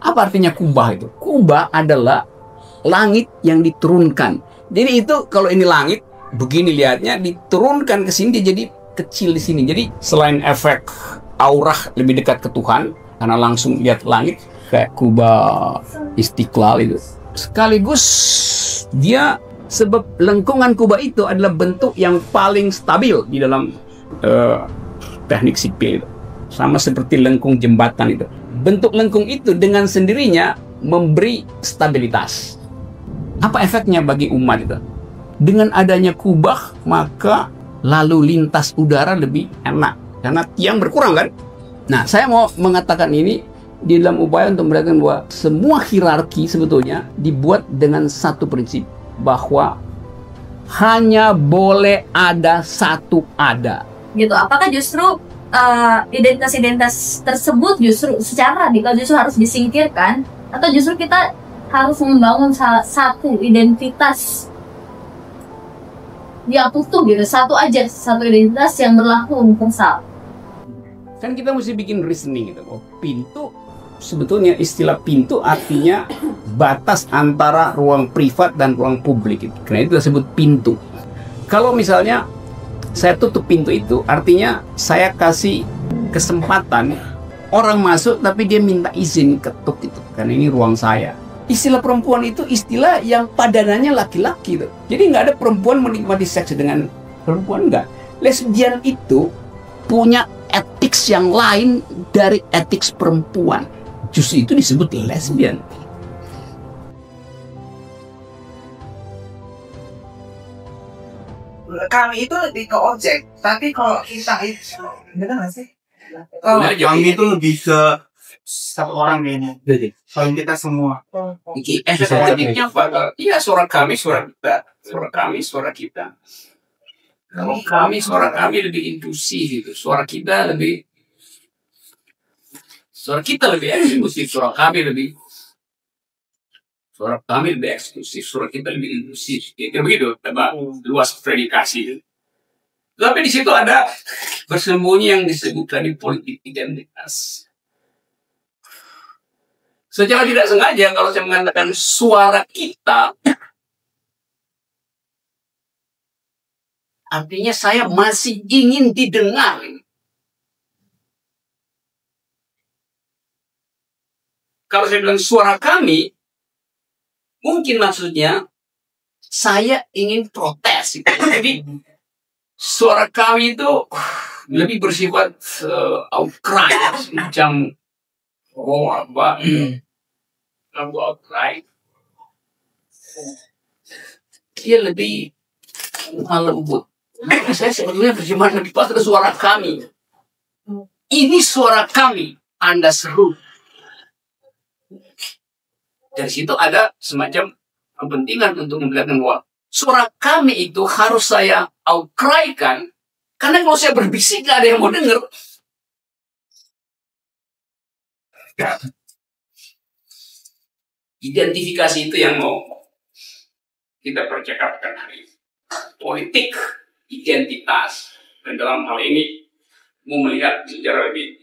Apa artinya kubah itu? Kubah adalah langit yang diturunkan. Jadi itu kalau ini langit, begini lihatnya, diturunkan ke sini dia jadi kecil di sini. Jadi selain efek aurah lebih dekat ke Tuhan, karena langsung lihat langit, kayak kubah Istiqlal itu. Sekaligus dia, sebab lengkungan kubah itu adalah bentuk yang paling stabil di dalam teknik sipil itu. Sama seperti lengkung jembatan itu. Bentuk lengkung itu dengan sendirinya memberi stabilitas. Apa efeknya bagi umat itu? Dengan adanya kubah, maka lalu lintas udara lebih enak. Karena tiang berkurang kan? Nah, saya mau mengatakan ini di dalam upaya untuk memperlihatkan bahwa semua hierarki sebetulnya dibuat dengan satu prinsip. Bahwa hanya boleh ada satu ada. Gitu. Apakah justru identitas-identitas tersebut justru secara radikal justru harus disingkirkan, atau justru kita harus membangun satu identitas yang utuh gitu, satu identitas yang berlaku universal? Kan kita mesti bikin reasoning gitu. Oh, pintu, sebetulnya istilah pintu artinya batas antara ruang privat dan ruang publik. Karena itu disebut pintu. Kalau misalnya saya tutup pintu itu, artinya saya kasih kesempatan orang masuk tapi dia minta izin ketuk itu, karena ini ruang saya. Istilah perempuan itu istilah yang padanannya laki-laki tuh. Jadi nggak ada perempuan menikmati seks dengan perempuan, nggak. Lesbian itu punya etik yang lain dari etik perempuan. Justru itu disebut lesbian. Kami itu lebih ke objek, tapi kalau kita itu, benar nggak sih? Kalau kami itu lebih ke satu orang kayaknya. Kalau kita semua. Objeknya apa? Iya, suara kami, suara kita. Suara kami, suara kita. Kalau kami, suara kami lebih inklusif itu. Suara kita lebih eksklusif. Suara kami lebih eksklusif. Suara kita lebih inklusif. Itu begitu, luas predikasi. Tapi di situ ada bersembunyi yang disebut tadi politik identitas. Secara tidak sengaja kalau saya mengatakan suara kita, artinya saya masih ingin didengar. Kalau saya bilang suara kami, mungkin maksudnya saya ingin protes. Jadi suara kami itu lebih bersifat outcry, semacam outcry. Dia lebih lembut. Saya sebetulnya berjemaah lebih pas ke suara kami. Ini suara kami, Anda seru. Dari situ ada semacam kepentingan untuk memperlihatkan bahwa suara kami itu harus saya outcry-kan, karena kalau saya berbisik gak ada yang mau dengar. Identifikasi itu yang mau kita percakapkan hari ini. Politik identitas, dan dalam hal ini mau melihat secara lebih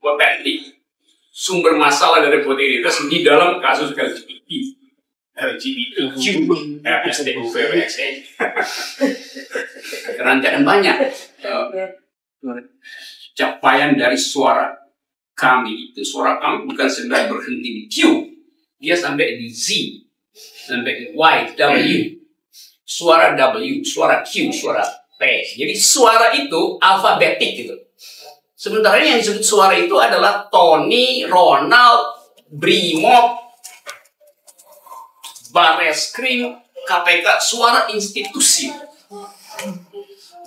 otentik sumber masalah dari politik identitas di dalam kasus LGBT. STUVWXA. Rangkaian banyak capaian dari suara kami itu. Suara kami bukan sekedar berhenti di Q, dia sampai di Z, sampai di Y, W, suara W, suara Q, suara P. Jadi suara itu alfabetik gitu. Sementara yang disebut suara itu adalah Tony, Ronald, Brimob, Barreskrim, KPK, suara institusi.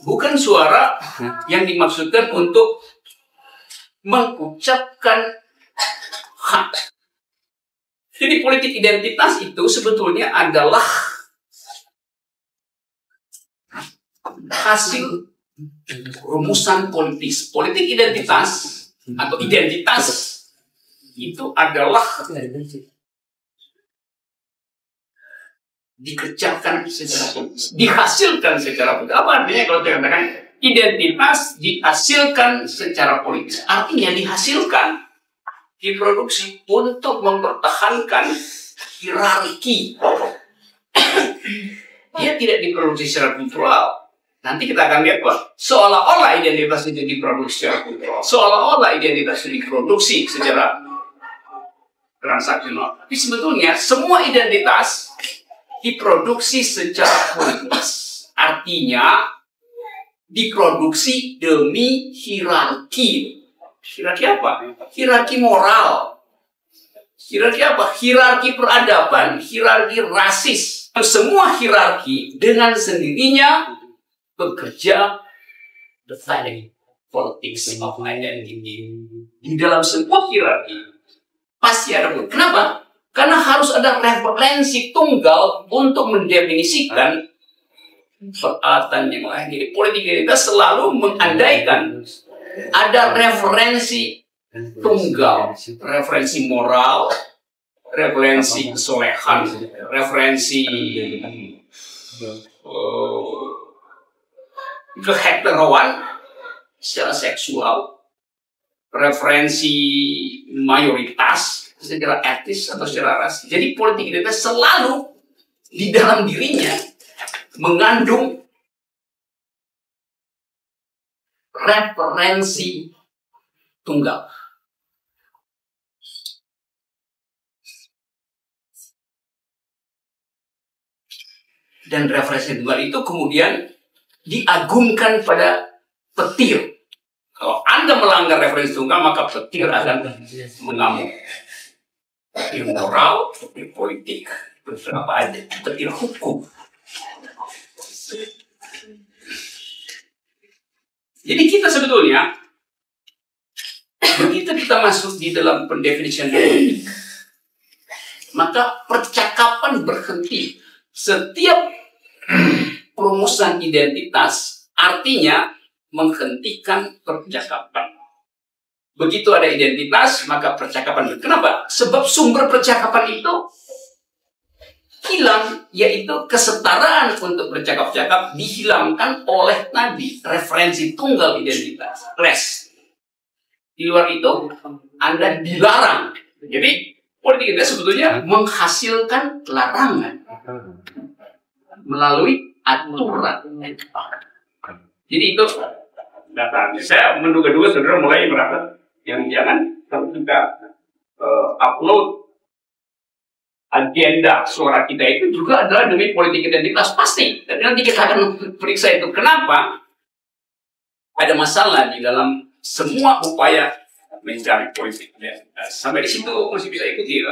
Bukan suara yang dimaksudkan untuk mengucapkan hak. Jadi politik identitas itu sebetulnya adalah hasil rumusan politis. Politik identitas atau identitas itu adalah dikerjakan secara politis, dihasilkan secara politis. Apa artinya kalau saya katakan identitas dihasilkan secara politis? Artinya dihasilkan. diproduksi untuk mempertahankan hierarki. Dia tidak diproduksi secara kultural. Nanti kita akan lihat bahwa seolah-olah identitas itu diproduksi secara kultural, seolah-olah identitas itu diproduksi secara transaksional. Tapi sebetulnya semua identitas diproduksi secara politis. Artinya diproduksi demi hierarki. Hierarki apa? Hierarki moral. Hierarki apa? Hierarki peradaban, hierarki rasis. Semua hierarki dengan sendirinya bekerja defining politics of identity. Di dalam sebuah hierarki pasti ada. Kenapa? Karena harus ada referensi tunggal untuk mendefinisikan peralatan yang lain. Jadi politik identitas selalu mengandaikan ada referensi tunggal, referensi moral, referensi kesolehan, referensi keheteroan secara seksual, referensi mayoritas secara etis atau secara ras. Jadi politik identitas selalu di dalam dirinya mengandung referensi tunggal. Dan referensi tunggal itu kemudian diagungkan pada petir. Kalau Anda melanggar referensi tunggal, maka petir akan mengamuk. Petir moral, petir politik, petir apa aja, petir hukum. Jadi kita sebetulnya, begitu kita masuk di dalam pendefinisian politik, maka percakapan berhenti. Setiap perumusan identitas artinya menghentikan percakapan. Begitu ada identitas, maka percakapan. Kenapa? Sebab sumber percakapan itu hilang, yaitu kesetaraan untuk bercakap-cakap dihilangkan oleh tadi referensi tunggal identitas, res. Di luar itu, Anda dilarang. Jadi politik identitas sebetulnya menghasilkan larangan melalui aturan. Jadi itu datanya. Saya menduga-duga saudara mulai merasa yang jangan kalau kita upload agenda suara kita itu juga adalah demi politik identitas pasti. Dan nanti kita akan periksa itu kenapa ada masalah di dalam semua upaya mencari politik identitas. Sampai di situ masih bisa ikuti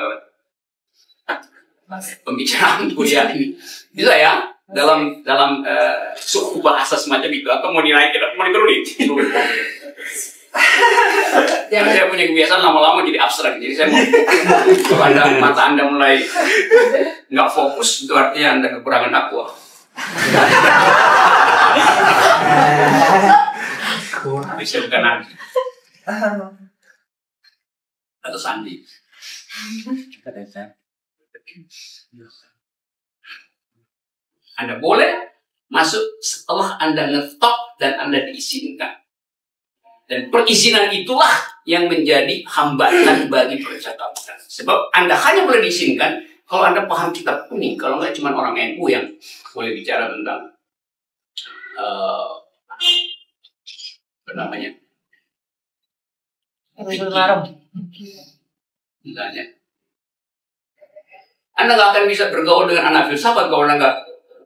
pembicaraan kuliah ini. Bisa ya dalam suku bahasa semacam itu atau mau dinaikin atau mau diturunin. Saya punya kebiasaan lama-lama jadi abstrak. Jadi saya mau kalau mata Anda mulai nggak fokus, itu artinya Anda kekurangan aqua. Bisa bukan Anda atau Sandi. Anda boleh masuk setelah Anda ngetop dan Anda diizinkan. Dan perizinan itulah yang menjadi hambatan bagi percakapan. Sebab Anda hanya boleh diizinkan kalau Anda paham kitab kuning. Kalau nggak cuma orang NU yang boleh bicara tentang apa namanya? Misalnya, Anda nggak akan bisa bergaul dengan anak filsafat kalau Anda nggak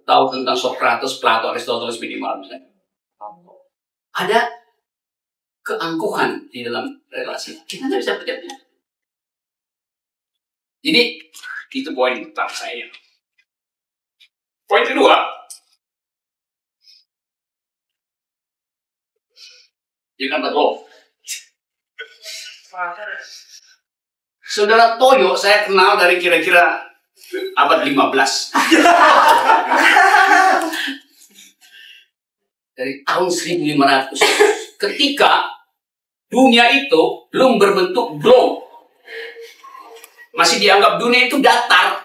tahu tentang Socrates, Plato, Aristoteles minimal. Misalnya. Ada keangkuhan di dalam relasi. Kita nggak bisa berjaya. Jadi, itu poin pertama saya. Poin kedua, jangan berbohong. Saudara Toyo saya kenal dari kira-kira abad 15. Dari tahun 1500. Ketika dunia itu belum berbentuk globe. Masih dianggap dunia itu datar.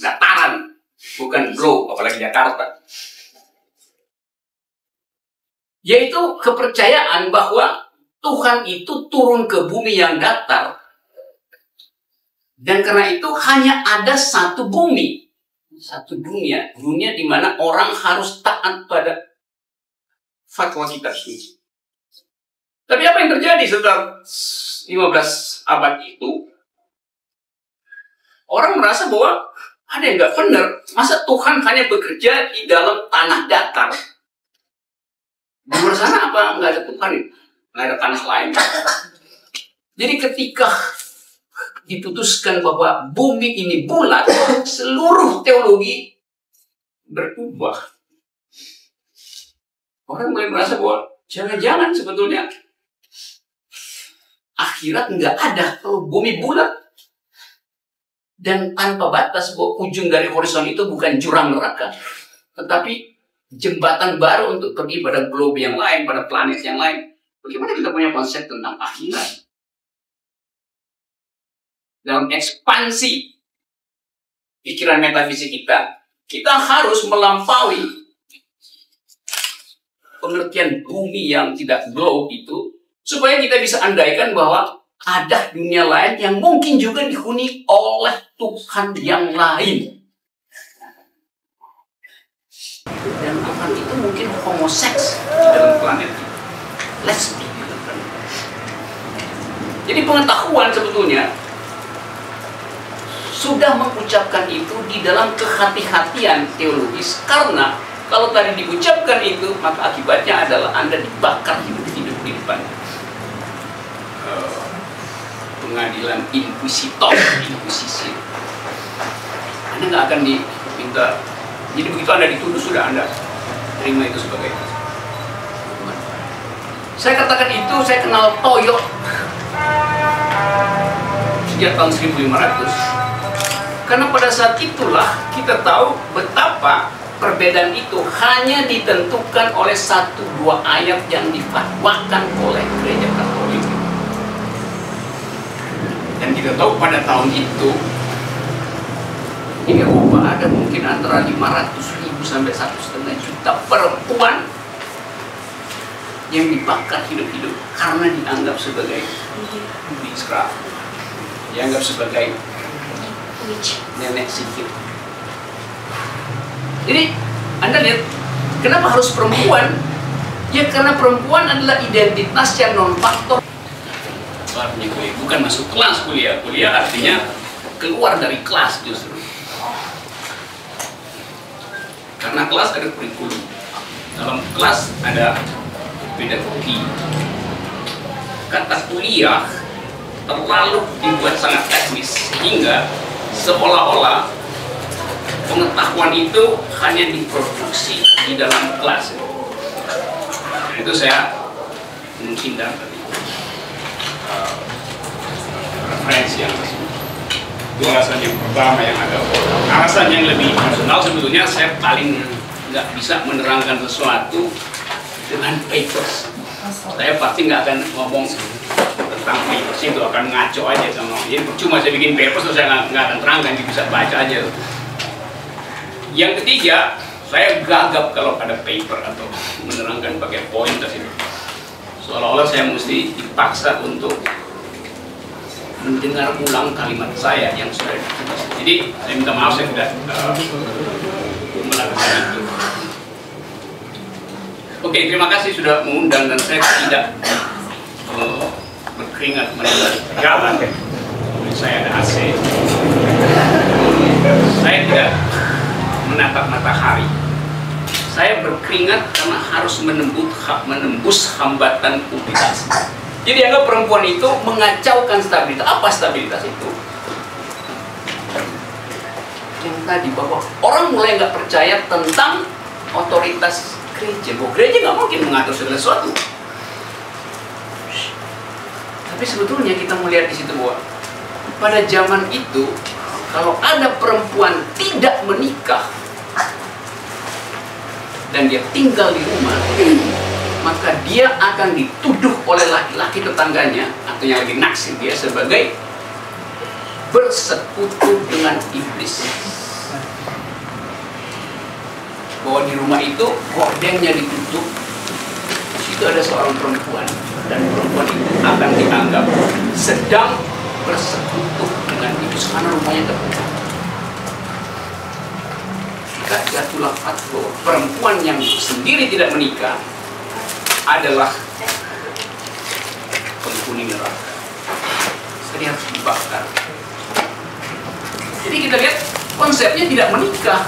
Dataran. Bukan globe, apalagi Jakarta. Yaitu kepercayaan bahwa Tuhan itu turun ke bumi yang datar Dan karena itu hanya ada satu bumi, satu dunia di mana orang harus taat pada fatwa kita ini. Tapi apa yang terjadi setelah 15 abad itu? Orang merasa bahwa ada yang nggak benar. Masa Tuhan hanya bekerja di dalam tanah datar? Di luar sana apa nggak ada Tuhan? Nggak ada tanah lain. Jadi ketika diputuskan bahwa bumi ini bulat, seluruh teologi berubah. Orang mulai merasa bahwa jangan-jangan sebetulnya akhirat nggak ada kalau bumi bulat. Dan tanpa batas, bahwa ujung dari horizon itu bukan jurang neraka, tetapi jembatan baru untuk pergi pada globe yang lain, pada planet yang lain. Bagaimana kita punya konsep tentang akhirat? Dalam ekspansi pikiran metafisik kita harus melampaui pengertian bumi yang tidak globe itu, supaya kita bisa andaikan bahwa ada dunia lain yang mungkin juga dihuni oleh Tuhan yang lain. Dan Tuhan itu mungkin homoseks di dalam planet ini. Lesbi. Jadi pengetahuan sebetulnya sudah mengucapkan itu di dalam kehati-hatian teologis. Karena kalau tadi diucapkan itu, maka akibatnya adalah Anda dibakar hidup-hidup di depan pengadilan inkuisitor, inkuisisi. Anda nggak akan diminta. Jadi begitu Anda dituduh, sudah Anda terima itu sebagai. Saya katakan itu, saya kenal Toyo sejak tahun 1500. Karena pada saat itulah kita tahu betapa perbedaan itu hanya ditentukan oleh 1-2 ayat yang difatwakan oleh gereja Katolik. Dan kita tahu pada tahun itu di Eropa ada mungkin antara 500.000 sampai 1,5 juta perempuan yang dibakar hidup-hidup karena dianggap sebagai witchcraft, dianggap sebagai nenek sihir. Jadi Anda lihat kenapa harus perempuan? Ya karena perempuan adalah identitas yang non-faktor. Bukan masuk kelas kuliah. Kuliah artinya keluar dari kelas justru. Karena kelas ada kurikulum. Dalam kelas ada pedagogi. Kata kuliah terlalu dibuat sangat teknis sehingga seolah-olah pengetahuan itu hanya diproduksi di dalam kelas. Itu saya menghindar tadi. Referensi yang itu alasan yang pertama yang ada. Alasan yang lebih personal sebetulnya saya paling nggak bisa menerangkan sesuatu dengan papers. Saya pasti nggak akan ngomong tentang papers itu, akan ngaco aja sama. Jadi cuma saya bikin papers terus saya nggak akan terangkan, bisa baca aja. Yang ketiga, saya gagap kalau ada paper atau menerangkan pakai pointers itu. Seolah-olah saya mesti dipaksa untuk mendengar ulang kalimat saya yang sudah ditulis. Jadi saya minta maaf saya tidak melakukan itu. Oke, terima kasih sudah mengundang dan saya tidak berkeringat menelan jalan. Saya ada AC. Saya tidak menatap matahari. Saya berkeringat karena harus menembus hambatan publikasi. Jadi anggap perempuan itu mengacaukan stabilitas. Apa stabilitas itu? Yang tadi bahwa orang mulai nggak percaya tentang otoritas gereja. Bahwa gereja nggak mungkin mengatur segala sesuatu. Tapi sebetulnya kita melihat di situ bahwa pada zaman itu kalau ada perempuan tidak menikah dan dia tinggal di rumah, maka dia akan dituduh oleh laki-laki tetangganya atau yang lagi naksir dia sebagai bersekutu dengan iblis. Bahwa di rumah itu gordengnya ditutup, di situ ada seorang perempuan dan perempuan itu akan dianggap sedang bersekutu dengan iblis. terus karena rumahnya terbuka. Maka jatuhlah fatwa perempuan yang sendiri tidak menikah adalah penghuni neraka. Jadi harus dibakar. Jadi kita lihat konsepnya tidak menikah.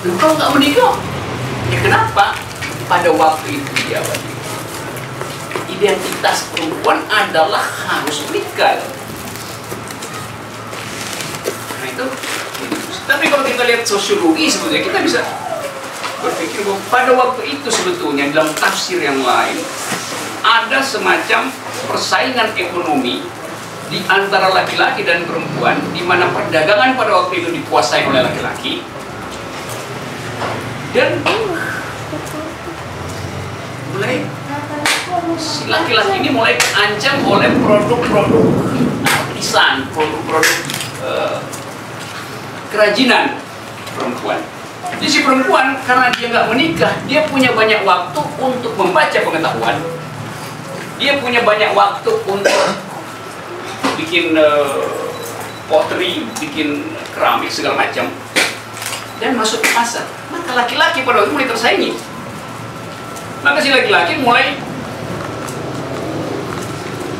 Dan kalau nggak menikah, ya kenapa? Pada waktu itu dia identitas perempuan adalah harus menikah. Nah itu. Tapi kalau kita lihat sosiologi sebetulnya kita bisa berpikir bahwa pada waktu itu sebetulnya dalam tafsir yang lain ada semacam persaingan ekonomi di antara laki-laki dan perempuan, di mana perdagangan pada waktu itu dikuasai oleh laki-laki dan mulai si laki-laki ini mulai terancam oleh produk-produk artisan, produk-produk kerajinan perempuan. Jadi si perempuan karena dia nggak menikah, dia punya banyak waktu untuk membaca pengetahuan, dia punya banyak waktu untuk bikin pottery, bikin keramik segala macam, dan masuk ke pasar. Maka laki-laki pada waktu itu mulai tersaingi. Maka si laki-laki mulai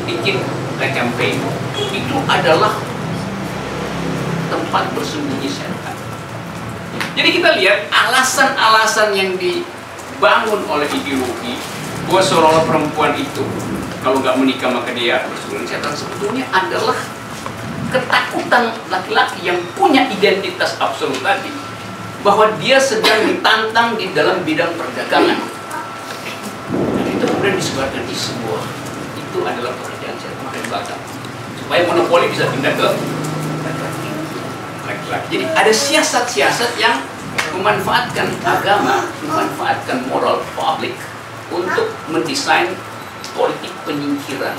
bikin campaign. Itu adalah tempat bersembunyi setan. Jadi kita lihat alasan-alasan yang dibangun oleh ideologi bahwa seolah-olah perempuan itu kalau nggak menikah maka dia bersembunyi setan, sebetulnya adalah ketakutan laki-laki yang punya identitas absolut tadi bahwa dia sedang ditantang di dalam bidang perdagangan. Dan itu kemudian disebarkan di sebuah itu adalah pekerjaan setan, maka dibakar supaya monopoli bisa pindah ke laki-laki. Jadi ada siasat-siasat yang memanfaatkan agama, memanfaatkan moral publik untuk mendesain politik penyingkiran.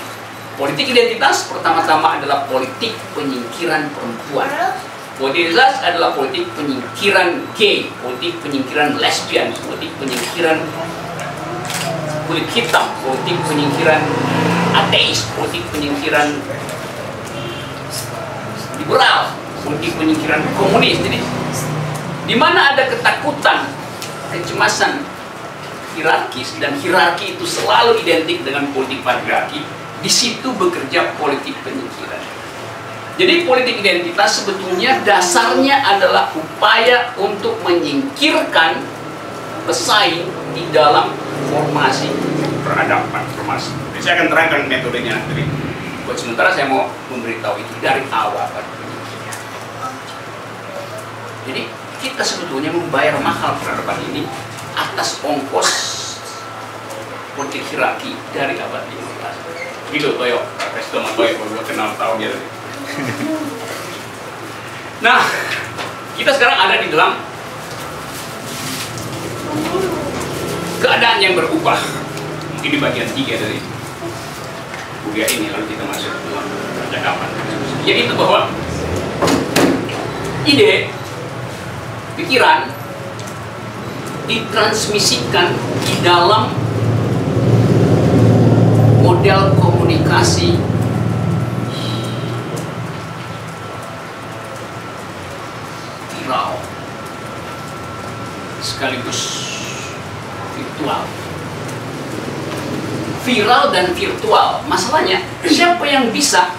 Politik identitas pertama-tama adalah politik penyingkiran perempuan. Politik identitas adalah politik penyingkiran gay, politik penyingkiran lesbian, politik penyingkiran kulit hitam, politik penyingkiran ateis, politik penyingkiran liberal, politik penyingkiran komunis. Jadi di mana ada ketakutan, kecemasan hierarkis, dan hierarki itu selalu identik dengan politik patriarki, di situ bekerja politik penyingkiran. Jadi politik identitas sebetulnya dasarnya adalah upaya untuk menyingkirkan pesaing di dalam formasi peradaban, formasi. Jadi saya akan terangkan metodenya nanti. Buat sementara saya mau memberitahu itu dari awal. Jadi kita sebetulnya membayar mahal peradaban ini atas ongkos politik hierarki dari abad 15. Gitu Toyo, Resto sama Toyo, kalau gue kenal tahu dia. Nah, kita sekarang ada di dalam keadaan yang berubah. Mungkin di bagian 3 dari kuliah ini, lalu kita masuk ke dalam percakapan. Yaitu bahwa ide, pikiran ditransmisikan di dalam model komunikasi viral sekaligus virtual. Viral dan virtual, masalahnya siapa yang bisa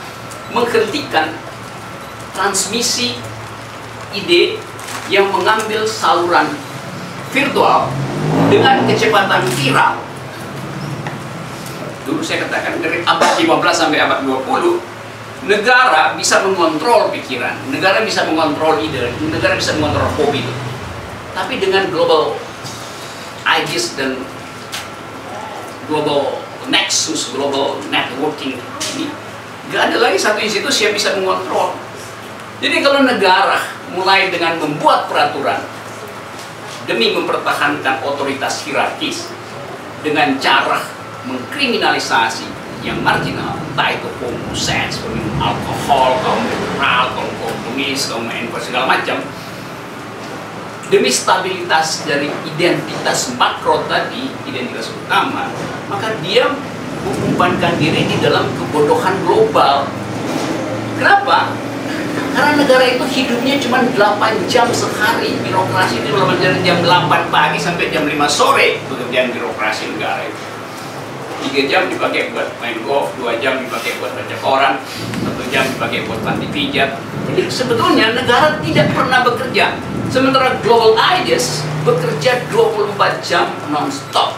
menghentikan transmisi ide yang mengambil saluran virtual dengan kecepatan viral? Dulu saya katakan dari abad 15 sampai abad 20, negara bisa mengontrol pikiran, negara bisa mengontrol ide, negara bisa mengontrol hobi. Tapi dengan global ideas dan global nexus, global networking ini, nggak ada lagi satu institusi yang bisa mengontrol. Jadi kalau negara mulai dengan membuat peraturan demi mempertahankan otoritas hierarkis dengan cara mengkriminalisasi yang marginal, entah itu homoseks, peminum alkohol, kaum liberal, kaum komunis, kaum NPO, segala macam, demi stabilitas dari identitas makro tadi, identitas utama, maka dia mengumpankan diri di dalam kebodohan global. Kenapa? Karena negara itu hidupnya cuma 8 jam sehari. Birokrasi itu dari jam 8 pagi sampai jam 5 sore pekerjaan birokrasi negara itu. 3 jam dipakai buat main golf, 2 jam dipakai buat baca koran, 1 jam dipakai buat panti pijat. Jadi sebetulnya negara tidak pernah bekerja. Sementara Global IDES bekerja 24 jam non-stop.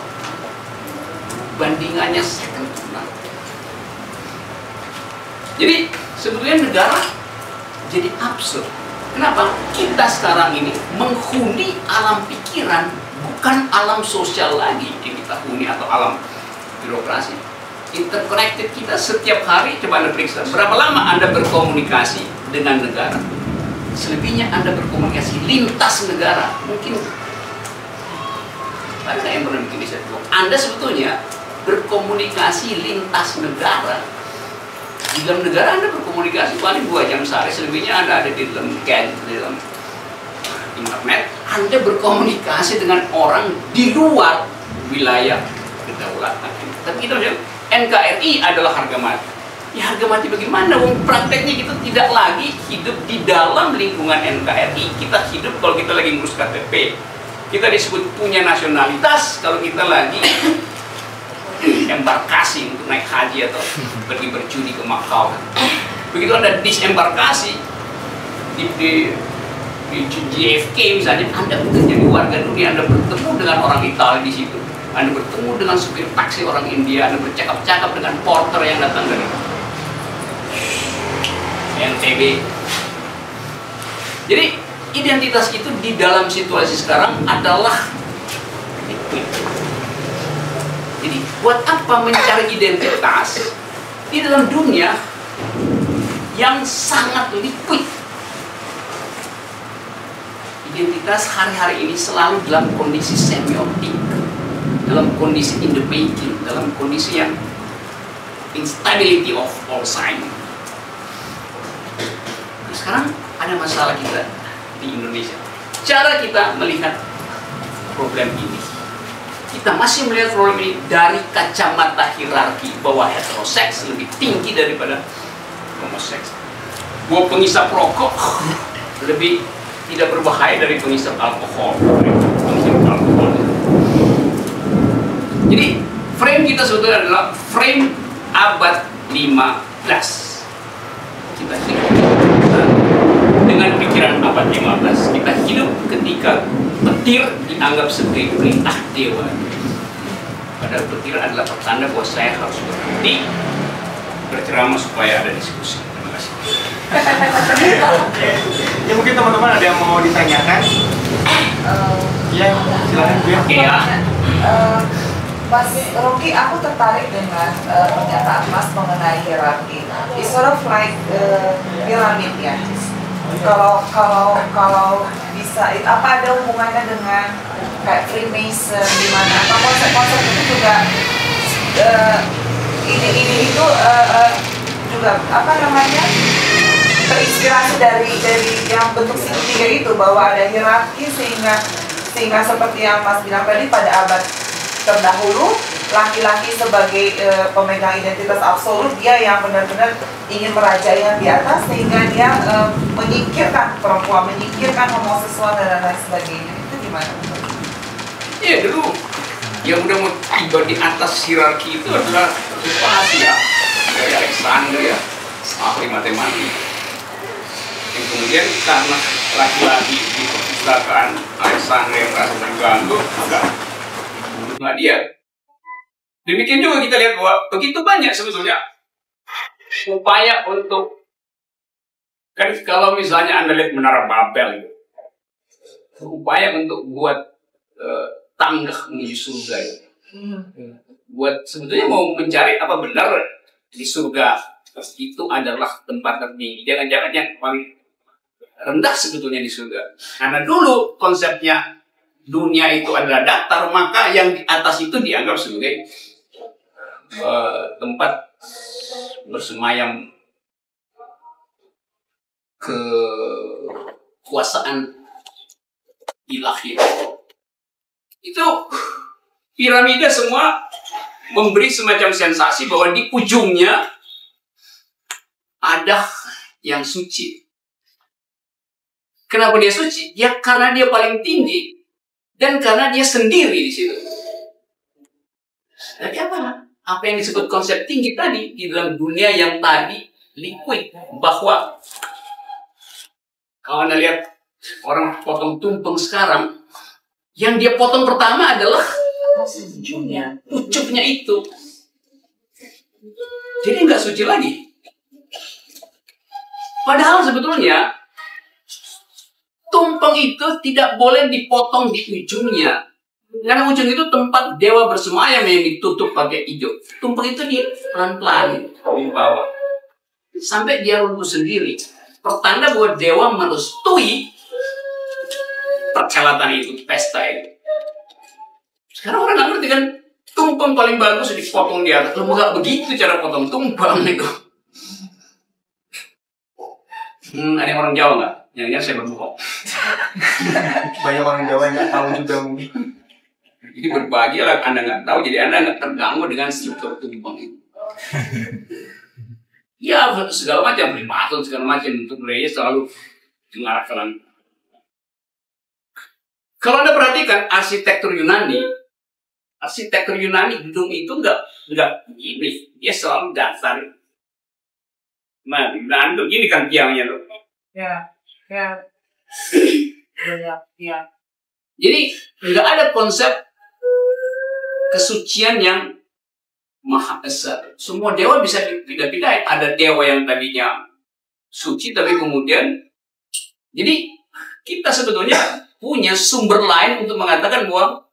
Bandingannya second to none. Jadi sebetulnya negara jadi absurd. Kenapa? Kita sekarang ini menghuni alam pikiran, bukan alam sosial lagi yang kita huni atau alam birokrasi. Interconnected kita setiap hari. Coba Anda periksa berapa lama Anda berkomunikasi dengan negara. Selebihnya Anda berkomunikasi lintas negara. Mungkin ada yang pernah bikin riset. Anda sebetulnya berkomunikasi lintas negara. Di dalam negara Anda berkomunikasi paling 2 jam sehari. Selebihnya Anda ada di dalam di dalam internet. Anda berkomunikasi dengan orang di luar wilayah kedaulatan. Tapi kita bilang NKRI adalah harga mati. Ya harga mati bagaimana? Prakteknya kita tidak lagi hidup di dalam lingkungan NKRI. Kita hidup kalau kita lagi ngurus KTP. Kita disebut punya nasionalitas kalau kita lagi embarkasi untuk naik haji atau pergi berjudi ke Macau. Begitu ada disembarkasi di JFK misalnya, Anda bukan jadi warga dunia, Anda bertemu dengan orang Italia di situ. Anda bertemu dengan supir taksi orang India, Anda bercakap-cakap dengan porter yang datang dari NTB. Jadi identitas itu di dalam situasi sekarang adalah liquid. Jadi buat apa mencari identitas di dalam dunia yang sangat liquid? Identitas hari-hari ini selalu dalam kondisi semiotik, dalam kondisi in the making, dalam kondisi yang instability of all sign. Nah, sekarang ada masalah kita di Indonesia. Cara kita melihat problem ini, kita masih melihat problem ini dari kacamata hierarki bahwa heteroseks lebih tinggi daripada homoseks, bahwa pengisap rokok lebih tidak berbahaya dari pengisap alkohol. Jadi frame kita sebetulnya adalah frame abad 15. Kita hidup dengan pikiran abad 15. Kita hidup ketika petir dianggap sebagai perintah dewa. Padahal petir adalah pertanda bahwa saya harus berhenti berceramah supaya ada diskusi. Terima kasih. Ya mungkin teman-teman ada yang mau ditanyakan. Ya silakan Bu. Ya. Mas Rocky, aku tertarik dengan pernyataan Mas mengenai hierarki. It's sort of like piramid ya. Kalau bisa, apa ada hubungannya dengan kayak Freemason di mana apa konsep-konsep itu juga ini itu juga apa namanya terinspirasi dari yang bentuk segitiga itu, bahwa ada hierarki sehingga seperti yang Mas bilang tadi, pada abad terdahulu laki-laki sebagai pemegang identitas absolut, dia yang benar-benar ingin merajai yang di atas, sehingga dia menyingkirkan perempuan, menyingkirkan homoseksual dan lain sebagainya. Itu gimana? Iya, dulu yang udah mau tiba di atas hierarki itu adalah Asia dari Alexandria, ahli matematika. Yang kemudian karena laki-laki di perpustakaan Alexandria merasa terganggu, maka bunuhlah dia. Demikian juga kita lihat bahwa begitu banyak sebetulnya upaya untuk, kan kalau misalnya Anda lihat Menara Babel, upaya untuk buat tangga menuju surga, buat sebetulnya mau mencari apa benar di surga itu adalah tempat tertinggi. Jangan-jangan yang paling rendah sebetulnya di surga. Karena dulu konsepnya dunia itu adalah datar, maka yang di atas itu dianggap sebagai tempat bersemayam kekuasaan ilahi. Itu piramida semua memberi semacam sensasi bahwa di ujungnya ada yang suci. Kenapa dia suci? Ya karena dia paling tinggi dan karena dia sendiri di situ. Jadi apa? Apa yang disebut konsep tinggi tadi di dalam dunia yang tadi liquid, bahwa kalau Anda lihat orang potong tumpeng sekarang, yang dia potong pertama adalah pucuknya itu. Jadi nggak suci lagi. Padahal sebetulnya tumpeng itu tidak boleh dipotong di ujungnya. Karena ujung itu tempat dewa bersemayam yang ditutup pakai hijau. Tumpeng itu dia pelan-pelan di bawah. Sampai dia runtuh sendiri. Pertanda bahwa dewa merestui perhelatan itu, pesta itu. Sekarang orang nggak ngerti kan, tumpeng paling bagus dipotong di atas. Kalau nggak begitu cara potong tumpeng itu. Ada yang orang Jawa nggak? Jangan-jangan saya berbohong. Banyak orang Jawa yang nggak tahu juga mungkin. Jadi berbagi lah, Anda nggak tahu, jadi Anda nggak terganggu dengan struktur tumpeng itu. Ya, segala macam, primaton, segala macam, untuk mereka selalu mengarahkan. Kalau Anda perhatikan arsitektur Yunani gedung itu nggak ini, dia selalu datar. Nah, di Yunani tuh gini kan tiangnya tuh. Ya. Jadi nggak ada konsep kesucian yang maha esa. Semua dewa bisa dipindah-pindahin. Ada dewa yang tadinya suci tapi kemudian, jadi kita sebetulnya punya sumber lain untuk mengatakan bahwa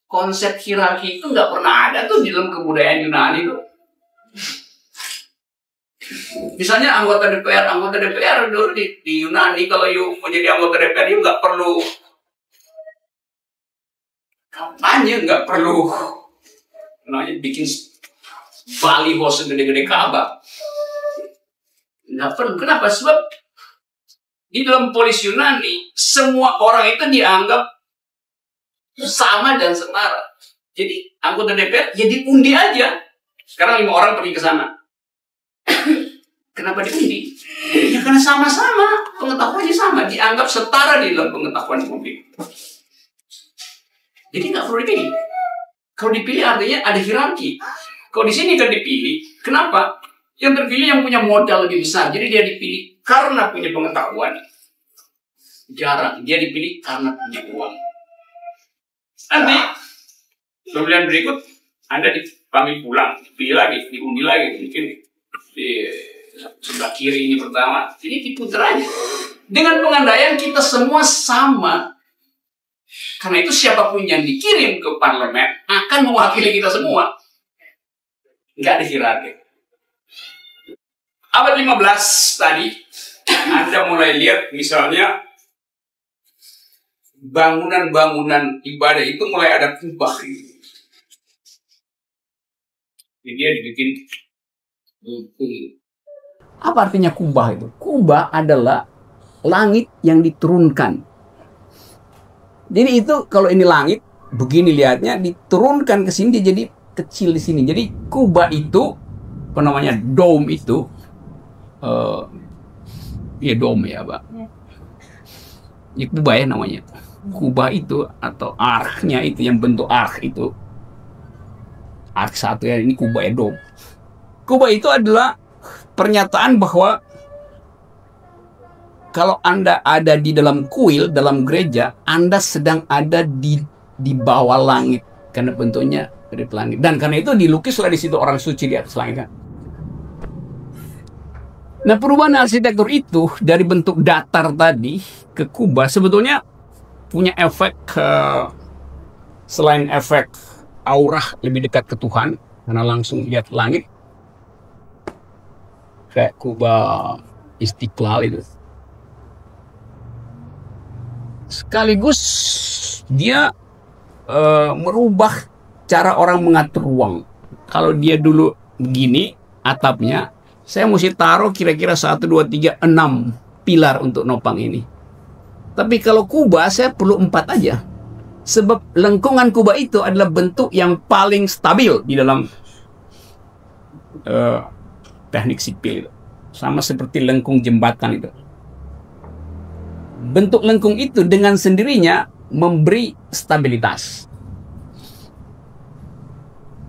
konsep hierarki itu nggak pernah ada tuh di dalam kebudayaan Yunani tuh. Misalnya anggota DPR dulu di Yunani, kalau menjadi anggota DPR itu nggak perlu kampanye, nggak perlu bikin baliho segede-gede Ka'bah. Nggak perlu. Kenapa? Sebab di dalam polis Yunani semua orang itu dianggap sama dan setara. Jadi anggota DPR ya diundi aja. Sekarang 5 orang pergi ke sana. Kenapa diundi? Ya karena sama-sama, pengetahuannya sama, dianggap setara di dalam pengetahuan publik. Jadi nggak perlu dipilih. Kalau dipilih artinya ada hierarki. Kalau di sini kan dipilih, kenapa? Yang terpilih yang punya modal lebih besar. Jadi dia dipilih karena punya pengetahuan. Jarang dia dipilih karena punya uang. Nanti pemilihan berikut Anda dipanggil pulang, dipilih lagi, diundi lagi, mungkin di sebelah kiri ini pertama, ini diputar aja. Dengan pengandaian kita semua sama. Karena itu siapapun yang dikirim ke parlemen akan mewakili kita semua. Nggak ada hierarki. Abad 15 tadi, Anda mulai lihat misalnya bangunan-bangunan ibadah itu mulai ada kubah. Jadi dia dibikin. Apa artinya kubah itu? Kubah adalah langit yang diturunkan. Jadi itu kalau ini langit, begini lihatnya, diturunkan ke sini jadi kecil di sini. Jadi kubah itu, apa namanya, dome itu, ya dome ya, Pak. Ya kubah ya namanya. Kubah itu atau arknya itu yang bentuk ark itu. Ark satu ya, ini kubah ya dome. Kubah itu adalah pernyataan bahwa kalau Anda ada di dalam kuil, dalam gereja, Anda sedang ada di bawah langit. Karena bentuknya dari langit. Dan karena itu dilukislah di situ orang suci di atas langit. Kan? Nah, perubahan arsitektur itu dari bentuk datar tadi ke kubah sebetulnya punya efek, selain efek aura lebih dekat ke Tuhan, karena langsung lihat langit. Kayak kubah Istiqlal itu. Sekaligus dia merubah cara orang mengatur ruang. Kalau dia dulu begini atapnya, saya mesti taruh kira-kira 1, 2, 3, 6 pilar untuk nopang ini. Tapi kalau kubah saya perlu 4 aja. Sebab lengkungan kubah itu adalah bentuk yang paling stabil di dalam teknik sipil itu. Sama seperti lengkung jembatan itu. bentuk lengkung itu dengan sendirinya memberi stabilitas.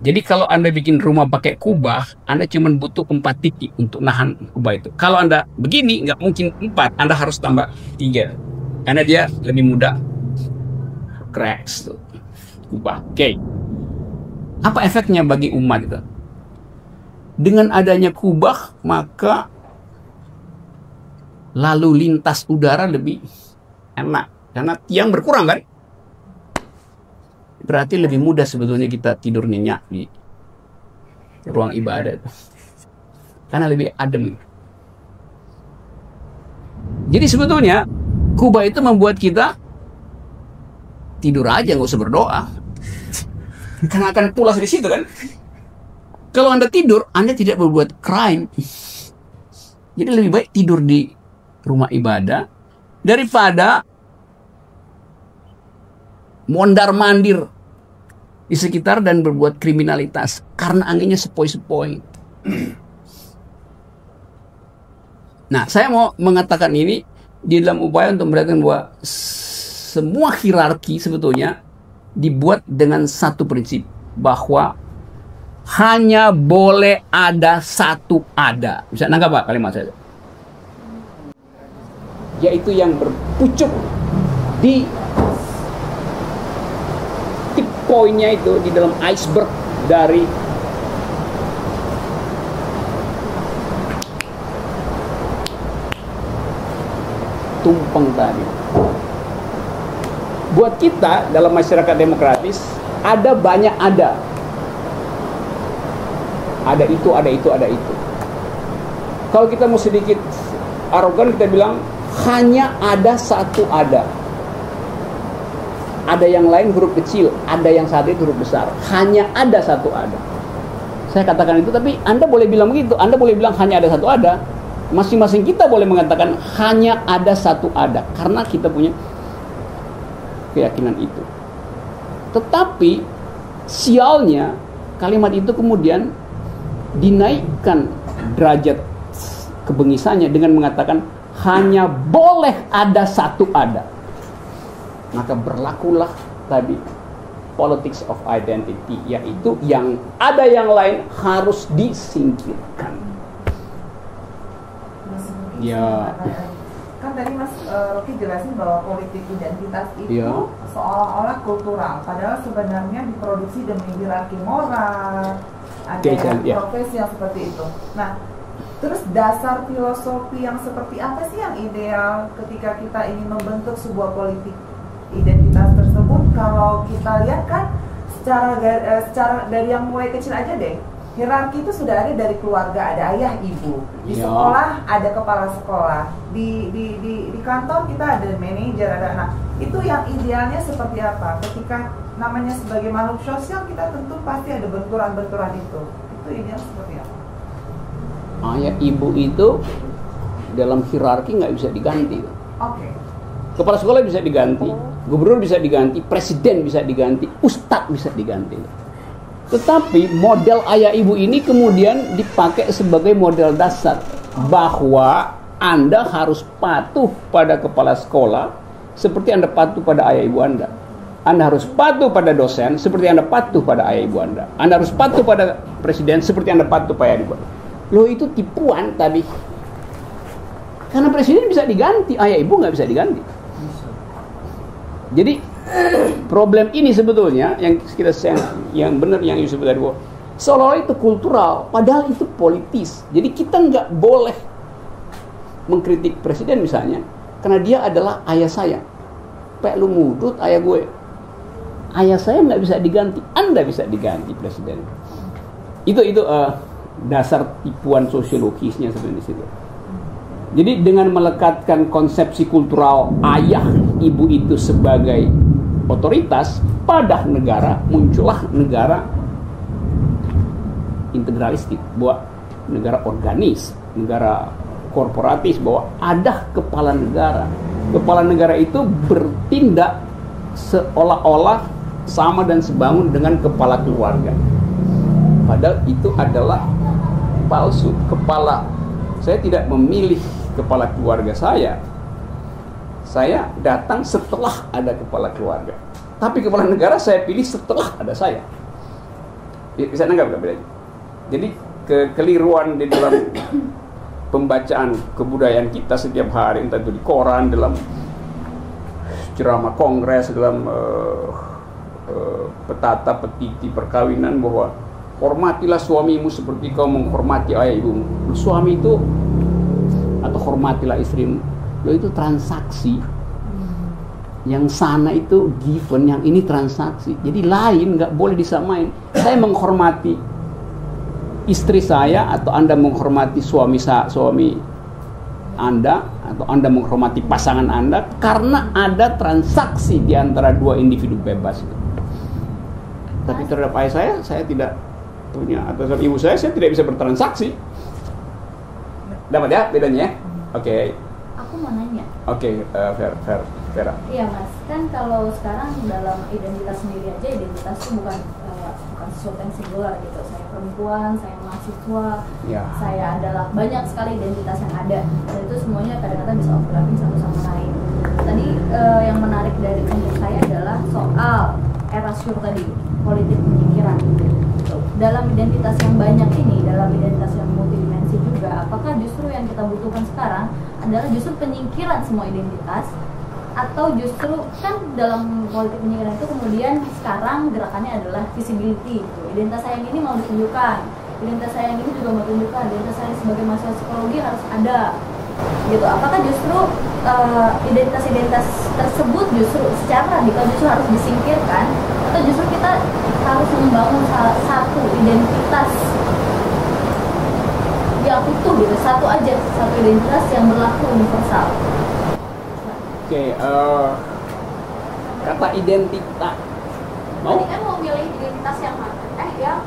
Jadi kalau Anda bikin rumah pakai kubah, Anda cuma butuh 4 titik untuk nahan kubah itu. Kalau Anda begini, nggak mungkin 4, Anda harus tambah 3. Karena dia lebih mudah cracks tuh, kubah. Oke. Apa efeknya bagi umat itu? Dengan adanya kubah, maka lalu lintas udara lebih enak. Karena tiang berkurang kan? Berarti lebih mudah sebetulnya kita tidur nyenyak di ruang ibadah itu. Karena lebih adem. Jadi sebetulnya kubah itu membuat kita tidur aja, nggak usah berdoa. Karena akan pulas di situ kan. Kalau Anda tidur, Anda tidak berbuat crime. Jadi lebih baik tidur di rumah ibadah daripada mondar-mandir di sekitar dan berbuat kriminalitas karena anginnya sepoi-sepoi. Nah, saya mau mengatakan ini di dalam upaya untuk memperhatikan bahwa semua hierarki sebetulnya dibuat dengan satu prinsip, bahwa hanya boleh ada satu ada. Bisa nangkap Pak kalimat saya? Yaitu yang berpucuk di tip poinnya itu di dalam iceberg dari tumpeng tadi. Buat kita dalam masyarakat demokratis ada banyak ada. Ada itu, ada itu, ada itu. Kalau kita mau sedikit arogan, kita bilang hanya ada satu ada. Ada yang lain huruf kecil, ada yang satu itu huruf besar. Hanya ada satu ada. Saya katakan itu, tapi Anda boleh bilang begitu. Anda boleh bilang hanya ada satu ada. Masing-masing kita boleh mengatakan hanya ada satu ada. Karena kita punya keyakinan itu. Tetapi sialnya kalimat itu kemudian dinaikkan derajat kebengisannya dengan mengatakan hanya boleh ada satu ada. Maka berlakulah tadi politics of identity, yaitu yang ada yang lain harus disingkirkan. Ya. Kan tadi Mas Rocky jelasin bahwa politik identitas itu Ya. seolah-olah kultural, padahal sebenarnya diproduksi demi hierarki moral, ada Ya. profesi yang seperti itu. Nah, terus dasar filosofi yang seperti apa sih yang ideal ketika kita ingin membentuk sebuah politik identitas tersebut? Kalau kita lihat kan secara dari yang mulai kecil aja deh, hierarki itu sudah ada dari keluarga, ada ayah ibu, di Ya. sekolah ada kepala sekolah, di kantor kita ada manajer, ada anak. Itu yang idealnya seperti apa? Ketika namanya sebagai makhluk sosial, kita tentu pasti ada benturan-benturan itu. Itu ideal seperti apa? Ayah ibu itu dalam hierarki nggak bisa diganti. Oke. Kepala sekolah bisa diganti, gubernur bisa diganti, presiden bisa diganti, ustadz bisa diganti. Tetapi model ayah ibu ini kemudian dipakai sebagai model dasar bahwa Anda harus patuh pada kepala sekolah seperti Anda patuh pada ayah ibu Anda. Anda harus patuh pada dosen seperti Anda patuh pada ayah ibu Anda. Anda harus patuh pada presiden seperti Anda patuh pada ayah ibu Anda. Loh, itu tipuan tadi. Karena presiden bisa diganti, ayah ibu nggak bisa diganti. Jadi problem ini sebetulnya yang kita yang benar yang Yusuf tadi bahwa seolah-olah itu kultural, padahal itu politis. Jadi kita nggak boleh mengkritik presiden misalnya karena dia adalah ayah saya. Pek lu mudut ayah gue. Ayah saya nggak bisa diganti, Anda bisa diganti presiden. Itu dasar tipuan sosiologisnya sebenarnya di situ. Jadi dengan melekatkan konsepsi kultural ayah ibu itu sebagai otoritas pada negara, muncullah negara integralistik, bahwa negara organis, negara korporatis, bahwa ada kepala negara. Kepala negara itu bertindak seolah-olah sama dan sebangun dengan kepala keluarga. Padahal itu adalah palsu. Saya tidak memilih kepala keluarga saya saya datang setelah ada kepala keluarga. Tapi kepala negara saya pilih setelah ada saya. Bisa nanggap nggak bedanya? Jadi kekeliruan di dalam pembacaan kebudayaan kita setiap hari, entah itu di koran, dalam ceramah kongres, dalam petata petiti perkawinan, bahwa hormatilah suamimu seperti kau menghormati ayah ibumu. Suami itu, atau hormatilah istrimu, lo itu transaksi. Yang sana itu given, yang ini transaksi. Jadi lain, nggak boleh disamain. Saya menghormati istri saya, atau Anda menghormati suami Anda, atau Anda menghormati pasangan Anda, karena ada transaksi di antara dua individu bebas itu. Tapi terhadap ayah saya tidak punya, atau terhadap ibu saya tidak bisa bertransaksi. Dapat ya bedanya ya? Oke. Aku mau nanya. Oke, Vera. Iya Mas, kan kalau sekarang dalam identitas sendiri aja, identitas itu bukan sesuatu yang singular gitu. Saya perempuan, saya mahasiswa, Ya. saya adalah banyak sekali identitas yang ada, dan itu semuanya kadang-kadang bisa overlapping satu sama lain. Tadi yang menarik dari untuk saya adalah soal erasure tadi, politik penyingkiran. Dalam identitas yang banyak ini, dalam identitas yang multidimensi juga, apakah justru yang kita butuhkan sekarang adalah justru penyingkiran semua identitas, atau justru kan dalam politik penyingkiran itu kemudian sekarang gerakannya adalah visibility gitu. Identitas saya yang ini mau ditunjukkan, identitas saya yang ini juga mau ditunjukkan, identitas saya sebagai mahasiswa psikologi harus ada gitu. Apakah justru identitas-identitas tersebut justru secara radikal justru harus disingkirkan, atau justru kita harus membangun satu identitas yang utuh gitu, satu identitas yang berlaku universal? Oke, kata identitas mau? Tadi kan mau milih identitas yang mana? Yang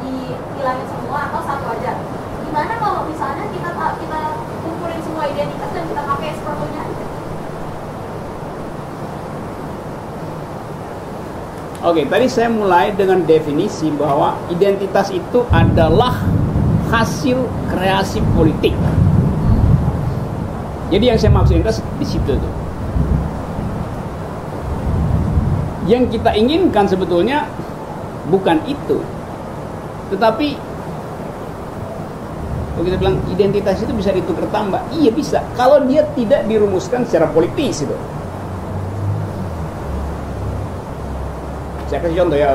dihilangin semua atau satu aja? Gimana kalau misalnya kita kumpulin semua identitas dan kita pakai seperlunya aja? Oke, tadi saya mulai dengan definisi bahwa identitas itu adalah hasil kreasi politik. Jadi yang saya maksud identitas di situ tuh. Yang kita inginkan sebetulnya bukan itu, tetapi kalau kita bilang identitas itu bisa ditukar tambah, iya bisa, kalau dia tidak dirumuskan secara politis itu. Saya kasih contoh ya.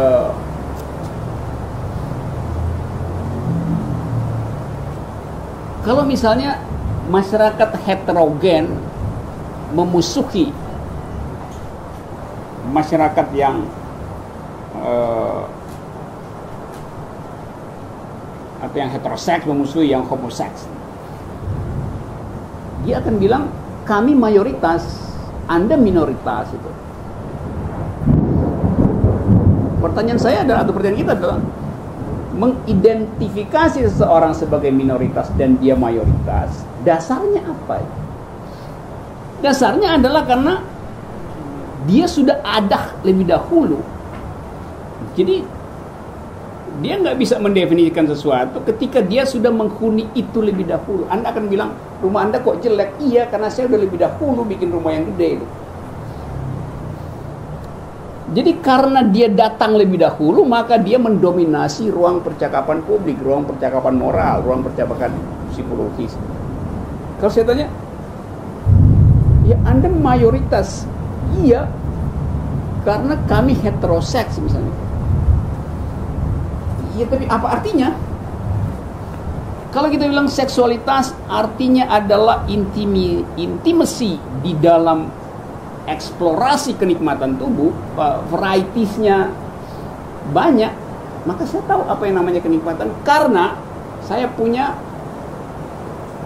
Kalau misalnya masyarakat heterogen memusuhi masyarakat yang atau yang heteroseks memusuhi yang homoseks, dia akan bilang kami mayoritas, Anda minoritas itu. Pertanyaan saya adalah, atau pertanyaan kita adalah, mengidentifikasi seseorang sebagai minoritas dan dia mayoritas, dasarnya apa? Dasarnya adalah karena dia sudah ada lebih dahulu. Jadi dia nggak bisa mendefinisikan sesuatu ketika dia sudah menghuni itu lebih dahulu. Anda akan bilang, rumah Anda kok jelek? Iya, karena saya udah lebih dahulu bikin rumah yang gede itu. Jadi karena dia datang lebih dahulu, maka dia mendominasi ruang percakapan publik, ruang percakapan moral, ruang percakapan psikologis. Kalau saya tanya, ya Anda mayoritas. Iya, karena kami heteroseks misalnya. Iya, tapi apa artinya? Kalau kita bilang seksualitas, artinya adalah intimasi di dalam eksplorasi kenikmatan tubuh, varietiesnya banyak. Maka saya tahu apa yang namanya kenikmatan, karena saya punya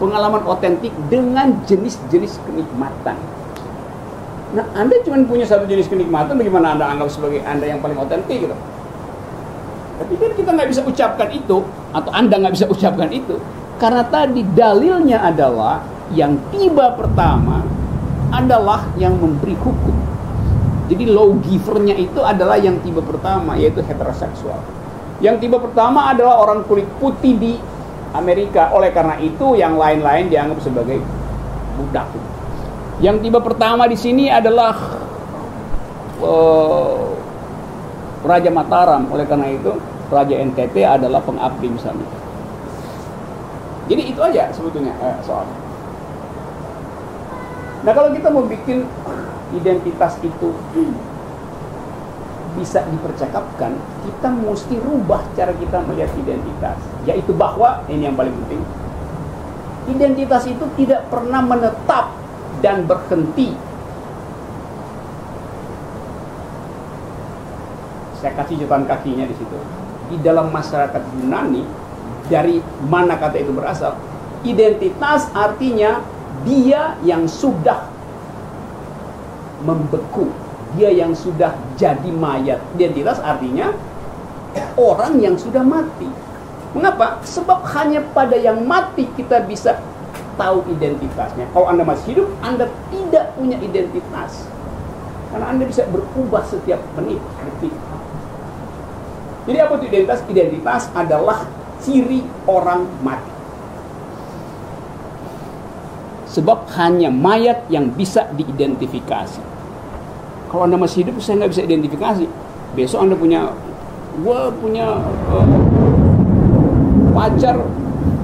pengalaman otentik dengan jenis-jenis kenikmatan. Nah, Anda cuma punya satu jenis kenikmatan, bagaimana Anda anggap sebagai Anda yang paling otentik gitu? Tapi kan kita nggak bisa ucapkan itu, atau Anda nggak bisa ucapkan itu, karena tadi dalilnya adalah yang tiba pertama adalah yang memberi hukum. Jadi lawgivernya itu adalah yang tiba pertama, yaitu heteroseksual. Yang tiba pertama adalah orang kulit putih di Amerika. Oleh karena itu yang lain-lain dianggap sebagai budak. Yang tiba pertama di sini adalah Raja Mataram. Oleh karena itu Raja NTT adalah pengabdi misalnya. Jadi itu aja sebetulnya soalnya. Nah kalau kita mau bikin identitas itu bisa dipercakapkan, kita mesti rubah cara kita melihat identitas. Yaitu bahwa, ini yang paling penting, identitas itu tidak pernah menetap dan berhenti. Saya kasih catatan kakinya di situ. Di dalam masyarakat Yunani, dari mana kata itu berasal? Identitas artinya dia yang sudah membeku, dia yang sudah jadi mayat. Identitas artinya orang yang sudah mati. Mengapa? Sebab hanya pada yang mati kita bisa tahu identitasnya. Kalau Anda masih hidup, Anda tidak punya identitas. Karena Anda bisa berubah setiap menit, detik. Jadi apa itu identitas? Identitas adalah ciri orang mati. Sebab hanya mayat yang bisa diidentifikasi. Kalau Anda masih hidup, saya nggak bisa identifikasi. Besok Anda punya, gua punya pacar,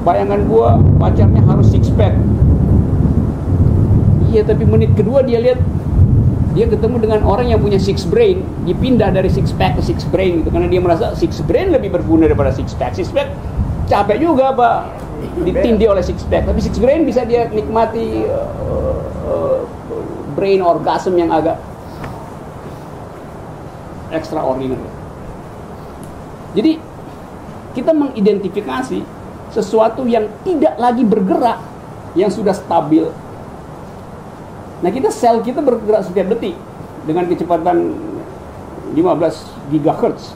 bayangan gua pacarnya harus six pack. Iya, tapi menit kedua dia lihat, dia ketemu dengan orang yang punya six brain, dipindah dari six pack ke six brain gitu, karena dia merasa six brain lebih berguna daripada six pack. Six pack capek juga Pak, ditindih oleh six pack, tapi six brain bisa dia nikmati brain orgasm yang agak extraordinary. Jadi kita mengidentifikasi sesuatu yang tidak lagi bergerak, yang sudah stabil. Nah, sel kita bergerak setiap detik dengan kecepatan 15 GHz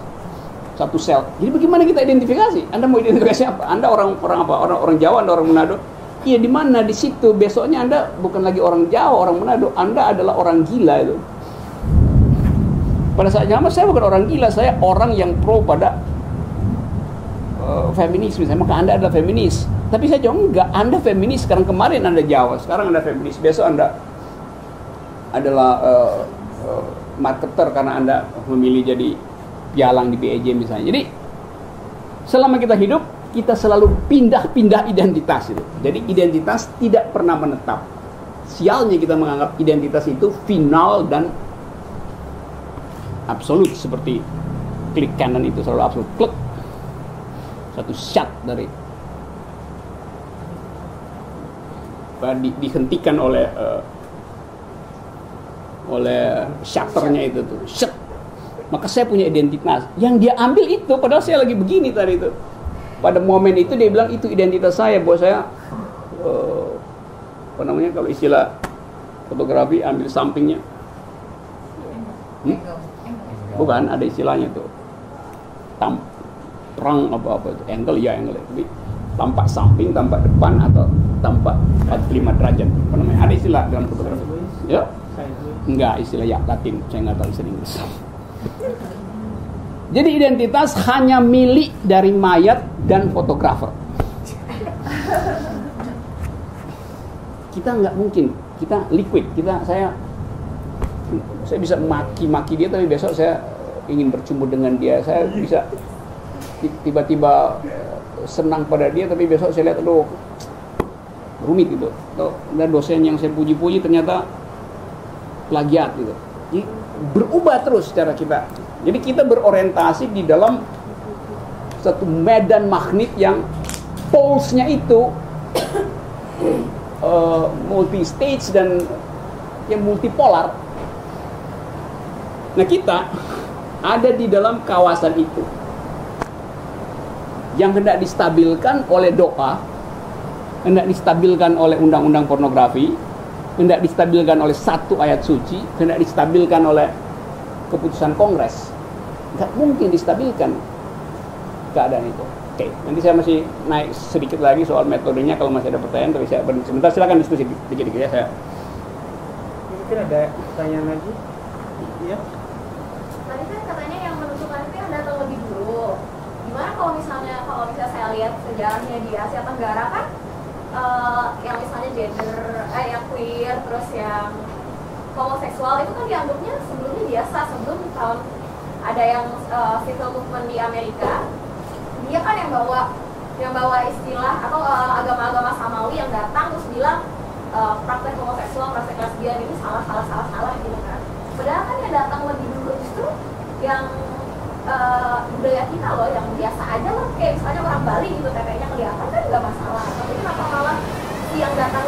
satu sel. Jadi bagaimana kita identifikasi? Anda mau identifikasi apa? Anda orang apa? Orang Jawa, Anda orang Manado. Iya, di mana? Di situ. Besoknya Anda bukan lagi orang Jawa, orang Manado. Anda adalah orang gila itu. Pada saat zaman saya bukan orang gila, saya orang yang pro pada feminis misalnya, maka Anda adalah feminis. Tapi saya juga enggak, Anda feminis sekarang, kemarin Anda Jawa, sekarang Anda feminis, besok Anda adalah marketer karena Anda memilih jadi pialang di PEJ misalnya. Jadi selama kita hidup, kita selalu pindah-pindah identitas itu. Jadi identitas tidak pernah menetap. Sialnya kita menganggap identitas itu final dan absolut, seperti klik kanan itu selalu absolut, klik, satu shot dari dihentikan oleh shutternya itu tuh, shut. Maka saya punya identitas. Yang dia ambil itu, padahal saya lagi begini tadi itu. Pada momen itu dia bilang itu identitas saya, bahwa saya apa namanya kalau istilah fotografi, ambil sampingnya. Bukan, ada istilahnya tuh. Terang apa itu, angle ya angle. Jadi tampak samping, tampak depan, atau tampak 45 derajat. Apa namanya? Ada istilah dalam fotografi. Ya. Enggak, istilah ya Latin, saya nggak tahu istilah Inggris. Jadi identitas hanya milik dari mayat dan fotografer. Kita nggak mungkin, kita liquid, saya bisa maki-maki dia, tapi besok saya ingin bercumbu dengan dia. Saya bisa tiba-tiba senang pada dia, tapi besok saya lihat, aduh, rumit gitu. Dan dosen yang saya puji-puji ternyata plagiat gitu. Jadi berubah terus cara kita. Jadi kita berorientasi di dalam satu medan magnet yang pulse-nya itu multi-stage dan yang multipolar. Nah, kita ada di dalam kawasan itu yang hendak distabilkan oleh doa, hendak distabilkan oleh undang-undang pornografi, hendak distabilkan oleh satu ayat suci, hendak distabilkan oleh keputusan Kongres. Nggak mungkin distabilkan keadaan itu. Oke, nanti saya masih naik sedikit lagi soal metodenya kalau masih ada pertanyaan, tapi saya berhenti sebentar. Silakan diskusi dikit-dikit ya saya. Mungkin ada pertanyaan lagi? Iya. Tadi kan katanya yang menentukan itu yang datang lebih dulu. Gimana kalau misalnya saya lihat sejarahnya di Asia Tenggara kan yang misalnya gender, yang queer, terus yang homoseksual itu kan dianggapnya sebelumnya biasa. Sebelum tahun ada yang civil movement di Amerika, dia kan yang bawa istilah atau agama-agama samawi yang datang terus bilang praktek homoseksual, praktek lesbian ini salah gitu kan. Padahal kan yang datang lebih dulu justru yang budaya kita loh, yang biasa aja lah, kayak misalnya orang Bali gitu, tetenya kelihatan kan nggak masalah. Tapi kenapa malah yang datang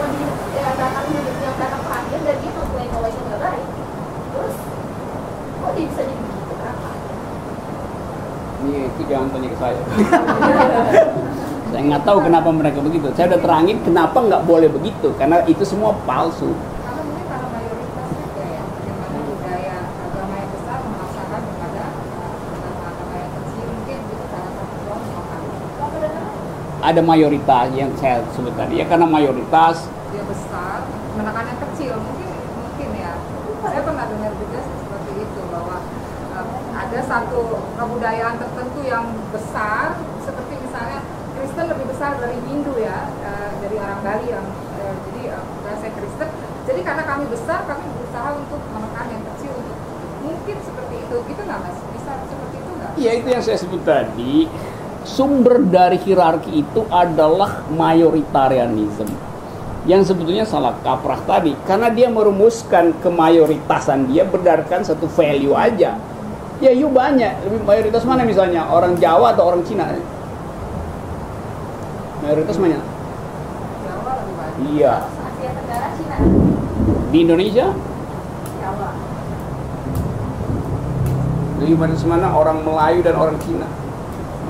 terakhir dan dia mempunyai knowledge yang nggak baik, terus kok dia bisa jadi begitu, kenapa? Itu jangan tanya ke saya. Saya nggak tahu kenapa mereka begitu. Saya udah terangin kenapa nggak boleh begitu, karena itu semua palsu. Karena mungkin karena mayoritas juga ya, bagaimana budaya agama yang besar memaksakan kepada agama yang kecil, mungkin itu salah satu contoh. Ada mayoritas yang saya sebut tadi ya, karena mayoritas Dia besar menekan yang kecil, mungkin ya. Saya pernah dengar juga seperti itu, bahwa ada satu kebudayaan tertentu yang besar, seperti misalnya Kristen lebih besar dari Hindu ya, dari orang Bali yang jadi saya Kristen. Jadi karena kami besar, kami berusaha untuk menekan yang kecil, untuk mungkin seperti itu. Gitu nggak Mas? Bisa seperti itu nggak? ya itu yang saya sebut tadi. Sumber dari hierarki itu adalah mayoritarianism, yang sebetulnya salah kaprah tadi, karena dia merumuskan kemayoritasan dia berdasarkan satu value aja. Ya yuk banyak, lebih mayoritas mana misalnya, orang Jawa atau orang Cina? Mayoritas mana? Jawa lebih banyak. Iya. Asia Tenggara, Cina, Di Indonesia Jawa. lebih banyak mana orang Melayu dan orang Cina?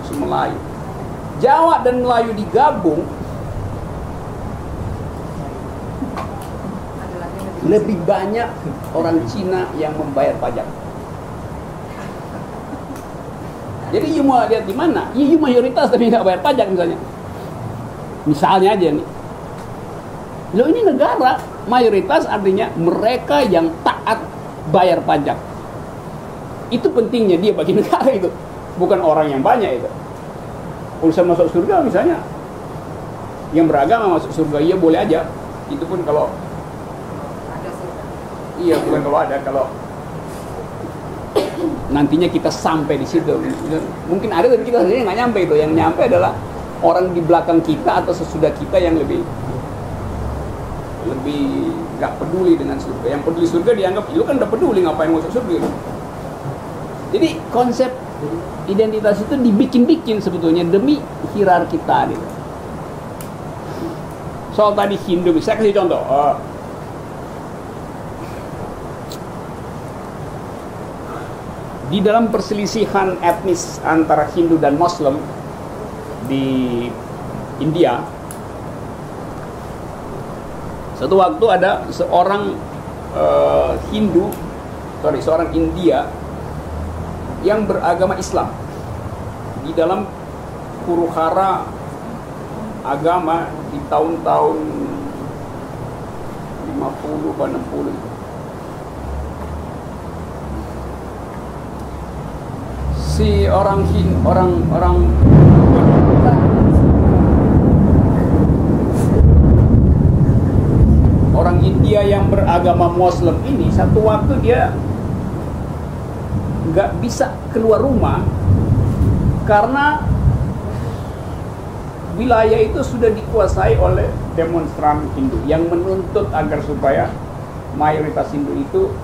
Masih Melayu. Jawa dan Melayu digabung Ada lagi yang lebih banyak orang Cina yang membayar pajak. Jadi you mau lihat di mana? You mayoritas tapi nggak bayar pajak misalnya. Misalnya aja nih. Loh ini negara, mayoritas artinya mereka yang taat bayar pajak. Itu pentingnya dia bagi negara itu, bukan orang yang banyak itu. Urusan masuk surga misalnya, yang beragama masuk surga, iya boleh aja. Itu pun kalau ada sih. iya, bukan kalau ada, kalau nantinya kita sampai di situ. Mungkin ada tapi kita sendiri nggak nyampe itu. Yang nyampe adalah orang di belakang kita atau sesudah kita yang lebih nggak peduli dengan surga. Yang peduli surga dianggap lu kan udah peduli, ngapain masuk surga. Jadi konsep identitas itu dibikin-bikin sebetulnya demi hierarki tadi. Soal tadi Hindu, saya kasih contoh. Di dalam perselisihan etnis antara Hindu dan Muslim di India, suatu waktu ada seorang seorang India yang beragama Islam. Di dalam huru-hara agama di tahun-tahun 50 atau 60 itu. Si orang India yang beragama Muslim ini satu waktu dia nggak bisa keluar rumah karena wilayah itu sudah dikuasai oleh demonstran Hindu yang menuntut agar supaya mayoritas Hindu itu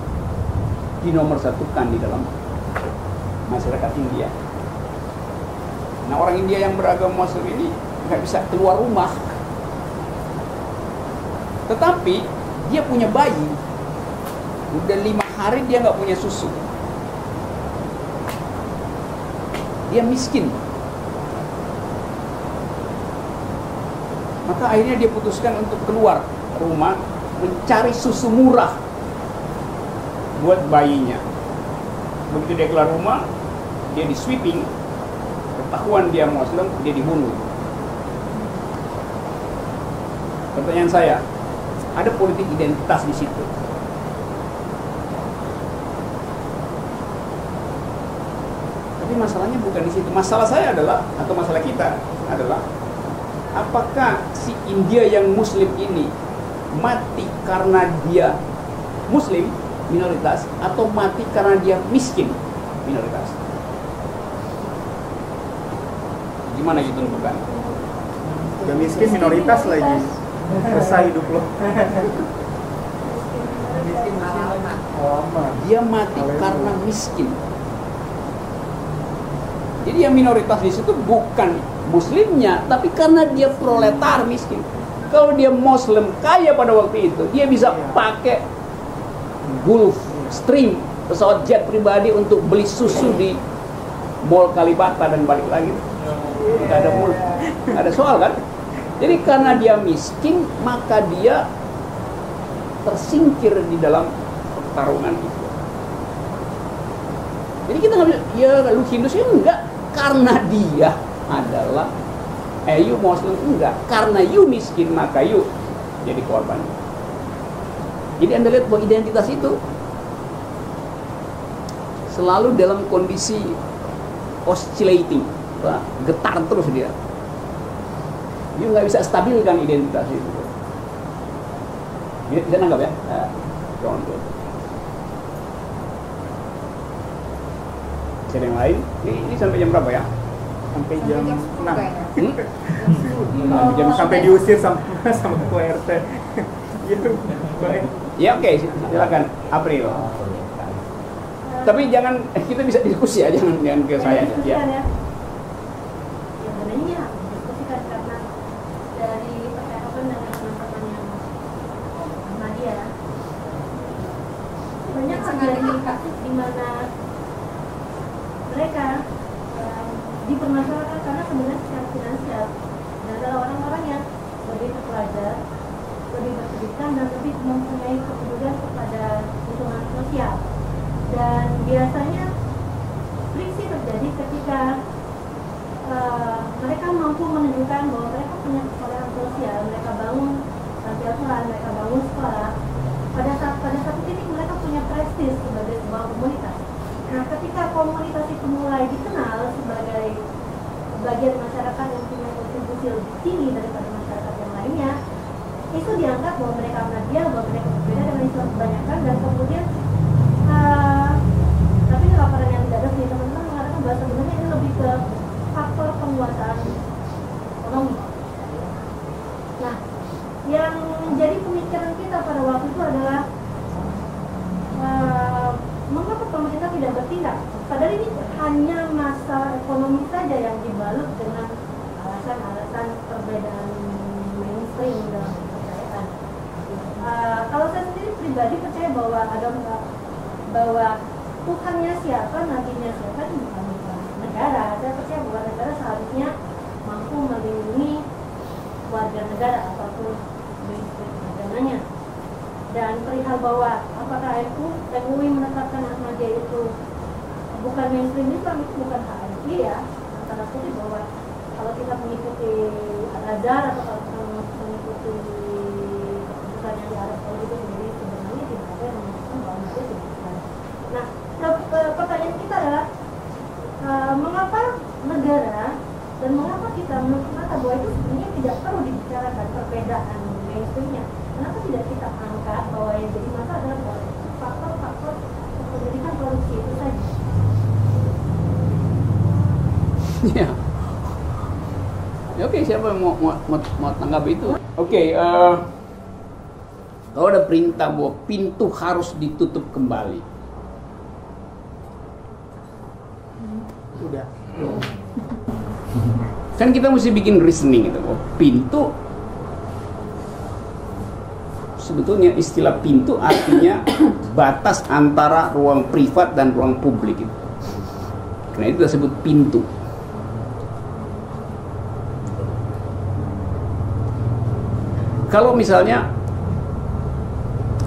dinomorsatukan di dalam masyarakat India. Nah, orang India yang beragama Muslim ini nggak bisa keluar rumah, tetapi dia punya bayi, udah 5 hari dia nggak punya susu. Dia miskin. Maka akhirnya dia putuskan untuk keluar rumah mencari susu murah buat bayinya. Begitu dia keluar rumah, dia di sweeping, ketahuan dia Muslim, dia dibunuh. Pertanyaan saya, ada politik identitas di situ. Tapi masalahnya bukan di situ. Masalah saya adalah, atau masalah kita adalah, apakah si India yang Muslim ini mati karena dia Muslim minoritas atau mati karena dia miskin minoritas? Gimana gitu bukan? Udah miskin minoritas lagi. Selesai hidup lo. Dia mati karena miskin. Jadi yang minoritas di situ bukan Muslimnya, tapi karena dia proletar miskin. Kalau dia Muslim kaya pada waktu itu, dia bisa pakai Gulfstream, pesawat jet pribadi untuk beli susu di Mall Kalibata dan balik lagi. Nggak ada nggak ada soal kan? Jadi karena dia miskin, maka dia tersingkir di dalam pertarungan itu. Jadi kita nggak bisa, ya lu Hindu sih enggak, karena dia adalah you Muslim enggak, karena you miskin maka you jadi korban. Jadi Anda lihat bahwa identitas itu selalu dalam kondisi oscillating, getar terus dia. You nggak bisa stabilkan identitas itu. Bisa nangkap ya? Contoh. Ada yang lain? Ini sampai jam berapa ya? Sampai jam 6. Jam Sampai diusir sama ketua RT. Gitu. Baik. Ya oke, silakan April. Tapi jangan kita bisa diskusi ya, jangan ke saya. Ya. Ya sebenarnya diskusikan karena dari percakapan dengan teman-teman yang Nadia banyak terjadi kasus di mana mereka dipermasalahkan karena sebenarnya secara finansial dan adalah orang-orang yang lebih terpelajar, lebih berpendidikan dan lebih mempunyai kepedulian kepada lingkungan sosial. Dan biasanya friksi terjadi ketika mereka mampu menunjukkan bahwa mereka punya kesadaran sosial, mereka bangun panti asuhan, mereka bangun sekolah. Pada satu titik mereka punya prestis sebagai sebuah komunitas. Nah, ketika komunitas itu mulai dikenal sebagai bagian masyarakat yang punya kontribusi lebih tinggi daripada masyarakat yang lainnya, itu dianggap bahwa mereka media, bahwa mereka berbeda dengan Islam kebanyakan, dan kemudian tapi ini laporan yang tidak resmi, teman-teman mengatakan bahwa sebenarnya ini lebih ke faktor penguasaan ekonomi. Nah, yang menjadi pemikiran kita pada waktu itu adalah mengapa pemerintah tidak bertindak? Padahal ini hanya masalah ekonomi saja yang dibalut dengan alasan-alasan perbedaan mainstream dalam kepercayaan. Kalau saya sendiri pribadi percaya bahwa bahwa Tuhannya siapa, nabinya siapa itu bukan negara. Saya percaya bahwa negara seharusnya mampu melindungi warga negara apapun agamanya. Dan perihal bahwa apakah MUI menetapkan Ahmadiyah itu bukan mainstream Islam, itu bukan hak MUI ya. Antara kutip bahwa kalau kita mengikuti Al-Azhar atau kalau kita mengikuti keputusan yang di Arab Saudi itu sendiri, sebenarnya tidak ada yang mengatakan bahwa Ahmadiyah tidak Islam. Nah, pertanyaan kita adalah mengapa negara dan mengapa kita mengatakan bahwa itu sebenarnya tidak perlu dibicarakan perbedaan mainstreamnya. Kenapa tidak kita angkat bahwa yang jadi masalah adalah faktor-faktor pendidikan korupsi itu saja? Ya. Oke, siapa yang mau tanggap itu? Oke, kalau ada perintah bahwa pintu harus ditutup kembali. Udah. Kan kita mesti bikin reasoning gitu. Oh, pintu sebetulnya istilah pintu artinya batas antara ruang privat dan ruang publik itu. Karena itu disebut pintu. Kalau misalnya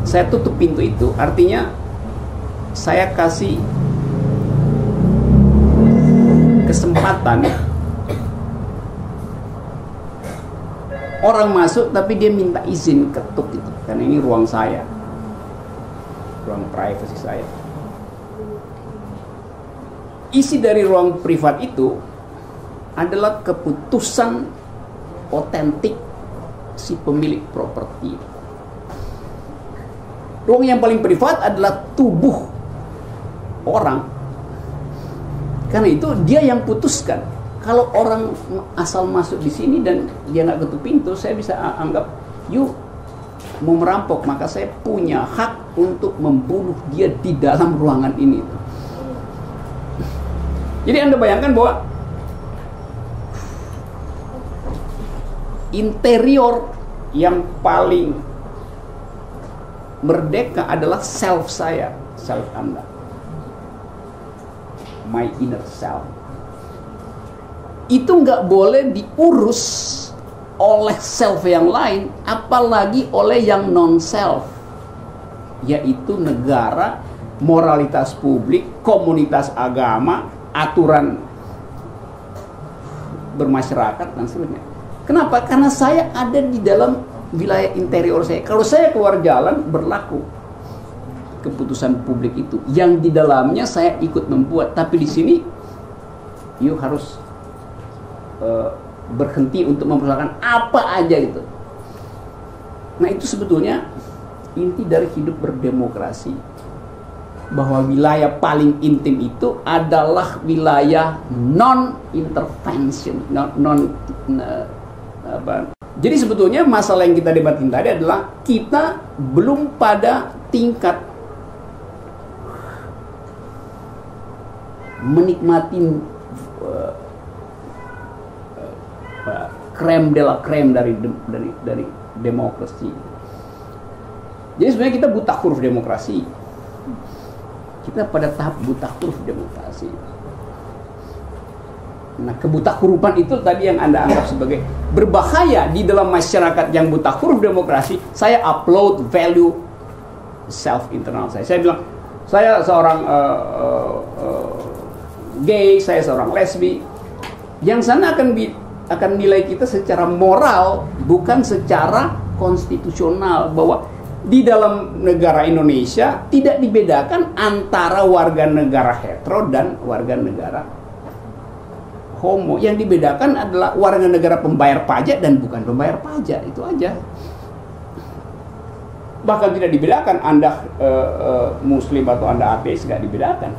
saya tutup pintu itu, artinya saya kasih kesempatan orang masuk tapi dia minta izin ketuk itu karena ini ruang saya, ruang privasi saya. Isi dari ruang privat itu adalah keputusan otentik si pemilik properti. Ruang yang paling privat adalah tubuh orang. Karena itu dia yang putuskan. Kalau orang asal masuk di sini dan dia nggak ketuk pintu, saya bisa anggap, you mau merampok, maka saya punya hak untuk membunuh dia di dalam ruangan ini. Jadi Anda bayangkan bahwa interior yang paling merdeka adalah self saya, self Anda, my inner self. Itu nggak boleh diurus oleh self yang lain, apalagi oleh yang non-self, yaitu negara, moralitas publik, komunitas agama, aturan bermasyarakat, dan sebagainya. Kenapa? Karena saya ada di dalam wilayah interior saya. Kalau saya keluar jalan, berlaku keputusan publik itu. Yang di dalamnya saya ikut membuat, tapi di sini you harus berhenti untuk mempersoalkan apa aja itu. Nah, itu sebetulnya inti dari hidup berdemokrasi, bahwa wilayah paling intim itu adalah wilayah non-intervention, Jadi sebetulnya masalah yang kita debatin tadi adalah kita belum pada tingkat menikmati krem de la krem dari demokrasi. Jadi sebenarnya kita buta huruf demokrasi. Kita pada tahap buta huruf demokrasi. Nah, kebuta hurufan itu tadi yang Anda anggap sebagai berbahaya di dalam masyarakat yang buta huruf demokrasi. Saya upload value self internal saya. Saya bilang, saya seorang gay, saya seorang lesbi. Yang sana akan nilai kita secara moral, bukan secara konstitusional, bahwa di dalam negara Indonesia tidak dibedakan antara warga negara hetero dan warga negara homo. Yang dibedakan adalah warga negara pembayar pajak dan bukan pembayar pajak, itu aja. Bahkan tidak dibedakan Anda Muslim atau Anda ateis, nggak dibedakan.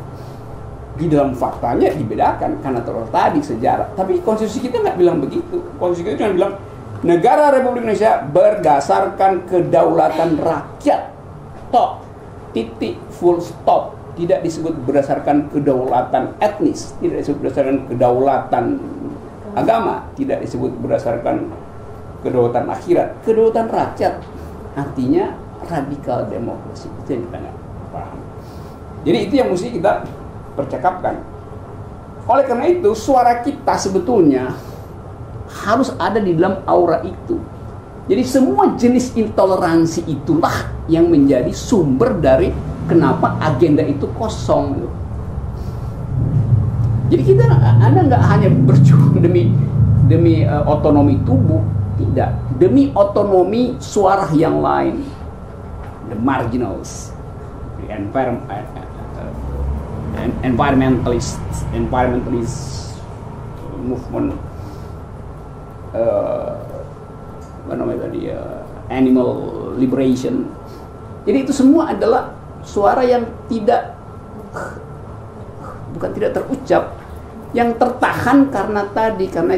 Di dalam faktanya dibedakan karena terus tadi sejarah. Tapi konstitusi kita nggak bilang begitu. Konstitusi kita cuma bilang negara Republik Indonesia berdasarkan kedaulatan rakyat. Tok. Titik, full stop. Tidak disebut berdasarkan kedaulatan etnis, tidak disebut berdasarkan kedaulatan agama, tidak disebut berdasarkan kedaulatan akhirat, kedaulatan rakyat. Artinya radikal demokrasi. Itu yang kita nggak paham. Jadi itu yang mesti kita percakapkan. Oleh karena itu, suara kita sebetulnya harus ada di dalam aura itu. Jadi semua jenis intoleransi itulah yang menjadi sumber dari kenapa agenda itu kosong. Jadi Anda nggak hanya berjuang demi otonomi tubuh, tidak, demi otonomi suara yang lain, the marginals, the environmentalist movement, apa namanya tadi, animal liberation. Jadi itu semua adalah suara yang bukan tidak terucap, yang tertahan karena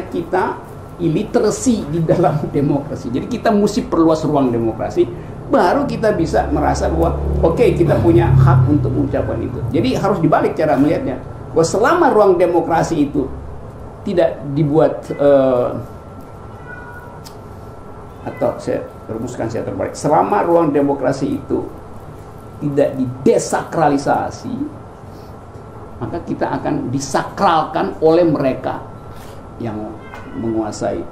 kita illiteracy di dalam demokrasi. Jadi kita mesti perluas ruang demokrasi, baru kita bisa merasa bahwa oke, kita punya hak untuk mengucapkan itu. Jadi harus dibalik cara melihatnya, bahwa selama ruang demokrasi itu tidak dibuat atau saya rumuskan saya terbalik, selama ruang demokrasi itu tidak didesakralisasi, maka kita akan disakralkan oleh mereka yang menguasai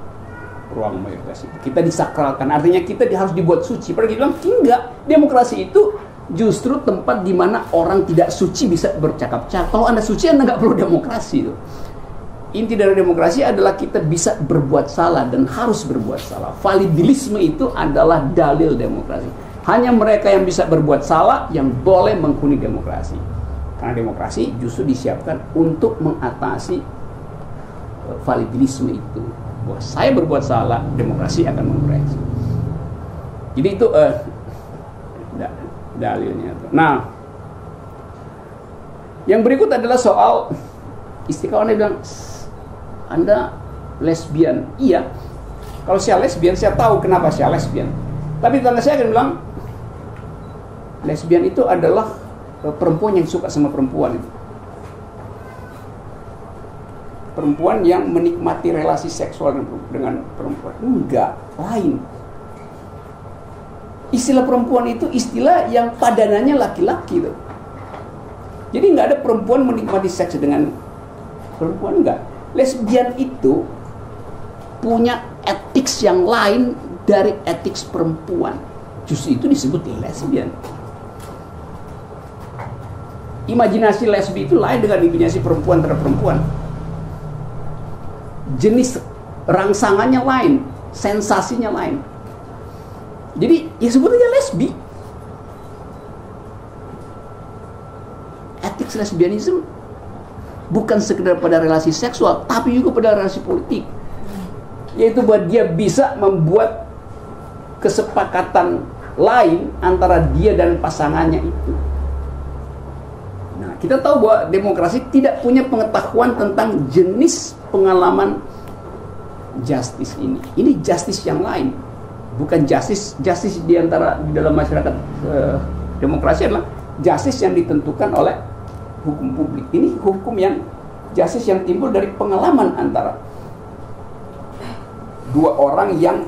ruang demokrasi. Kita disakralkan, artinya kita harus dibuat suci. Padahal kita bilang enggak, demokrasi itu justru tempat di mana orang tidak suci bisa bercakap-cakap. Kalau Anda suci, Anda nggak perlu demokrasi itu. Inti dari demokrasi adalah kita bisa berbuat salah dan harus berbuat salah. Validilisme itu adalah dalil demokrasi. Hanya mereka yang bisa berbuat salah yang boleh menghuni demokrasi. Karena demokrasi justru disiapkan untuk mengatasi validilisme itu. bahwa saya berbuat salah, demokrasi akan mengoreksi. Jadi itu dalilnya. Nah, yang berikut adalah soal istri kawannya bilang, Anda lesbian. Iya, kalau saya lesbian, saya tahu kenapa saya lesbian. Tapi tetangga saya akan bilang, lesbian itu adalah perempuan yang suka sama perempuan itu. Perempuan yang menikmati relasi seksual dengan perempuan. Enggak, lain. Istilah perempuan itu istilah yang padanannya laki-laki tuh. Jadi nggak ada perempuan menikmati seks dengan perempuan, enggak. Lesbian itu punya etik yang lain dari etik perempuan. Justru itu disebut lesbian. Imajinasi lesbi itu lain dengan imajinasi perempuan terhadap perempuan. Jenis rangsangannya lain, sensasinya lain. Jadi ya sebut aja lesbi. Etik lesbianisme bukan sekedar pada relasi seksual, tapi juga pada relasi politik. Yaitu bahwa dia bisa membuat kesepakatan lain antara dia dan pasangannya itu. Nah, kita tahu bahwa demokrasi tidak punya pengetahuan tentang jenis pengalaman justice ini. Ini justice yang lain. Bukan justice di dalam masyarakat demokrasi adalah justice yang ditentukan oleh hukum publik. Ini hukum yang justice yang timbul dari pengalaman antara dua orang yang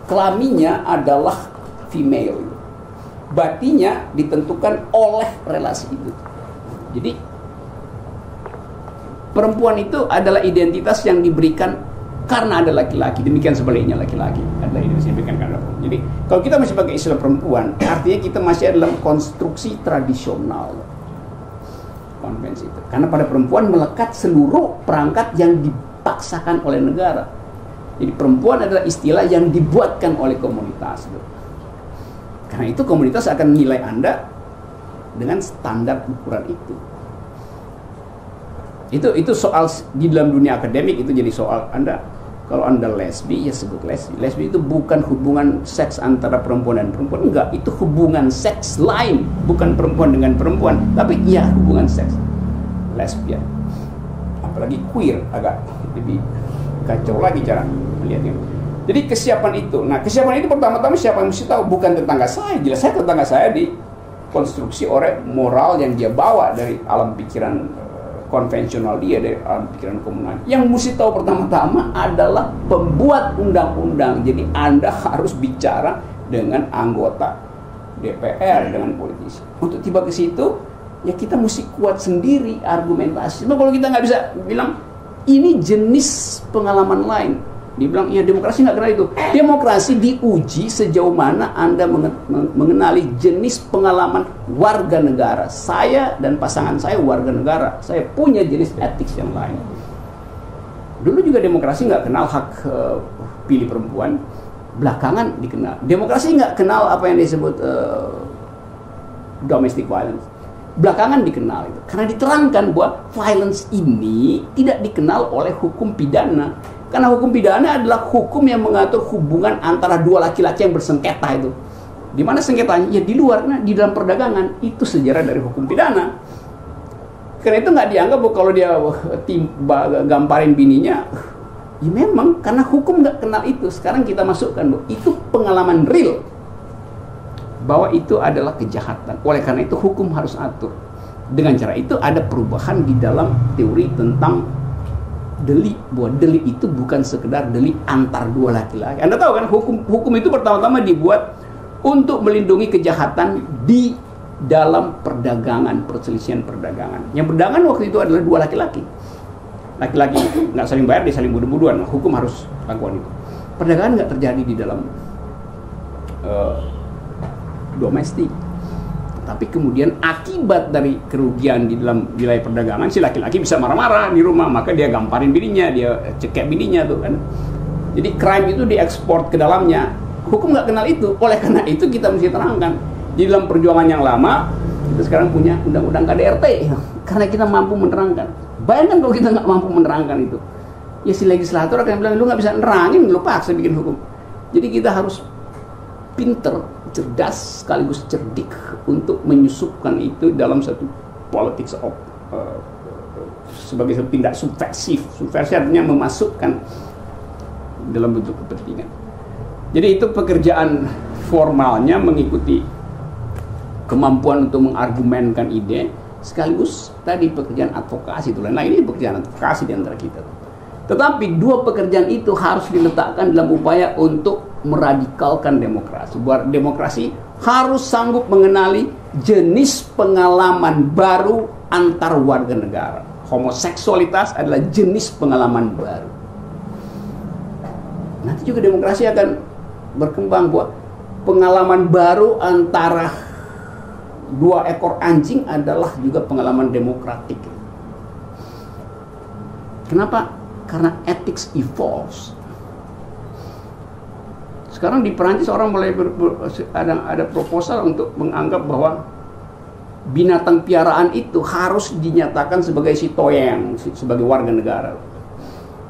kelaminnya adalah female, batinya ditentukan oleh relasi itu. Jadi perempuan itu adalah identitas yang diberikan karena ada laki-laki, demikian sebaliknya laki-laki adalah identitas yang diberikan karena perempuan. Jadi kalau kita masih pakai istilah perempuan, artinya kita masih ada dalam konstruksi tradisional konvensi itu. Karena pada perempuan melekat seluruh perangkat yang dipaksakan oleh negara. Jadi perempuan adalah istilah yang dibuatkan oleh komunitas. Karena itu komunitas akan menilai Anda dengan standar ukuran itu. Itu soal di dalam dunia akademik itu jadi soal Anda. Kalau Anda lesbi, ya sebut lesbi. Lesbi itu bukan hubungan seks antara perempuan dan perempuan, enggak. Itu hubungan seks lain, bukan perempuan dengan perempuan, tapi ya hubungan seks. Lesbian. Apalagi queer, agak lebih kacau lagi cara melihatnya. Jadi kesiapan itu. Nah, kesiapan itu pertama-tama siapa yang mesti tahu? Bukan tetangga saya. Jelas saya tetangga saya dikonstruksi oleh moral yang dia bawa dari alam pikiran konvensional dia, dari alam pikiran komunal. Yang mesti tahu pertama-tama adalah pembuat undang-undang. Jadi Anda harus bicara dengan anggota DPR, dengan politisi. Untuk tiba ke situ, ya kita mesti kuat sendiri argumentasi. Nah, kalau kita nggak bisa bilang ini jenis pengalaman lain, dibilang ya demokrasi nggak kenal itu. Demokrasi diuji sejauh mana Anda mengenali jenis pengalaman warga negara. Saya dan pasangan saya warga negara. Saya punya jenis etik yang lain. Dulu juga demokrasi nggak kenal hak pilih perempuan. Belakangan dikenal. Demokrasi nggak kenal apa yang disebut domestic violence. Belakangan dikenal itu. Karena diterangkan bahwa violence ini tidak dikenal oleh hukum pidana. Karena hukum pidana adalah hukum yang mengatur hubungan antara dua laki-laki yang bersengketa itu. Di mana sengketanya? Ya di luar, nah, di dalam perdagangan. Itu sejarah dari hukum pidana. Karena itu nggak dianggap bahwa kalau dia gamparin bininya, ya memang karena hukum nggak kenal itu. Sekarang kita masukkan bahwa itu pengalaman real, bahwa itu adalah kejahatan. Oleh karena itu hukum harus atur. Dengan cara itu ada perubahan di dalam teori tentang delik, bahwa delik itu bukan sekedar delik antar dua laki-laki. Anda tahu kan hukum itu pertama-tama dibuat untuk melindungi kejahatan di dalam perdagangan, perselisihan perdagangan. Yang berdagang waktu itu adalah dua laki-laki. Laki-laki nggak saling bayar, dia saling bunuh-bunuhan. Hukum harus lakukan itu. Perdagangan nggak terjadi di dalam domestik. Tapi kemudian akibat dari kerugian di dalam wilayah perdagangan, si laki-laki bisa marah-marah di rumah, maka dia gamparin bininya, dia cekek bininya tuh kan. Jadi crime itu diekspor ke dalamnya. Hukum nggak kenal itu. Oleh karena itu kita mesti terangkan. Di dalam perjuangan yang lama, kita sekarang punya undang-undang KDRT karena kita mampu menerangkan. Bayangkan kalau kita nggak mampu menerangkan itu. ya si legislator akan bilang, lu nggak bisa nerangin, lu paksa bikin hukum. Jadi kita harus pinter, cerdas, sekaligus cerdik untuk menyusupkan itu dalam satu politics of sebagai satu tindak subversif. Subversif artinya memasukkan dalam bentuk kepentingan. Jadi itu pekerjaan formalnya mengikuti kemampuan untuk mengargumenkan ide, sekaligus tadi pekerjaan advokasi itu. Nah ini pekerjaan advokasi di antara kita. Tetapi dua pekerjaan itu harus diletakkan dalam upaya untuk meradikalkan demokrasi. Buat demokrasi harus sanggup mengenali jenis pengalaman baru antar warga negara. Homoseksualitas adalah jenis pengalaman baru. Nanti juga demokrasi akan berkembang buat pengalaman baru antara dua ekor anjing adalah juga pengalaman demokratik. Kenapa? Karena ethics evolves. Sekarang di Perancis orang mulai ada proposal untuk menganggap bahwa binatang piaraan itu harus dinyatakan sebagai citoyen, sebagai warga negara.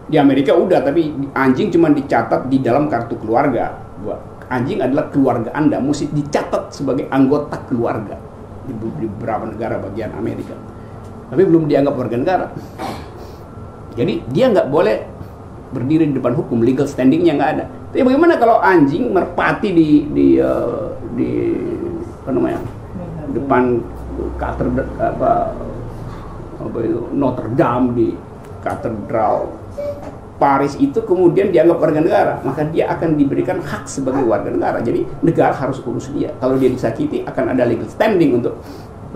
Di Amerika udah, tapi anjing cuma dicatat di dalam kartu keluarga. Anjing adalah keluarga Anda, mesti dicatat sebagai anggota keluarga di beberapa negara bagian Amerika. Tapi belum dianggap warga negara. Jadi dia nggak boleh berdiri di depan hukum, legal standingnya nggak ada. Tapi bagaimana kalau anjing merpati di apa namanya, depan katedral apa itu Notre Dame di katedral Paris itu kemudian dianggap warga negara, maka dia akan diberikan hak sebagai warga negara. Jadi negara harus urus dia. Kalau dia disakiti akan ada legal standing untuk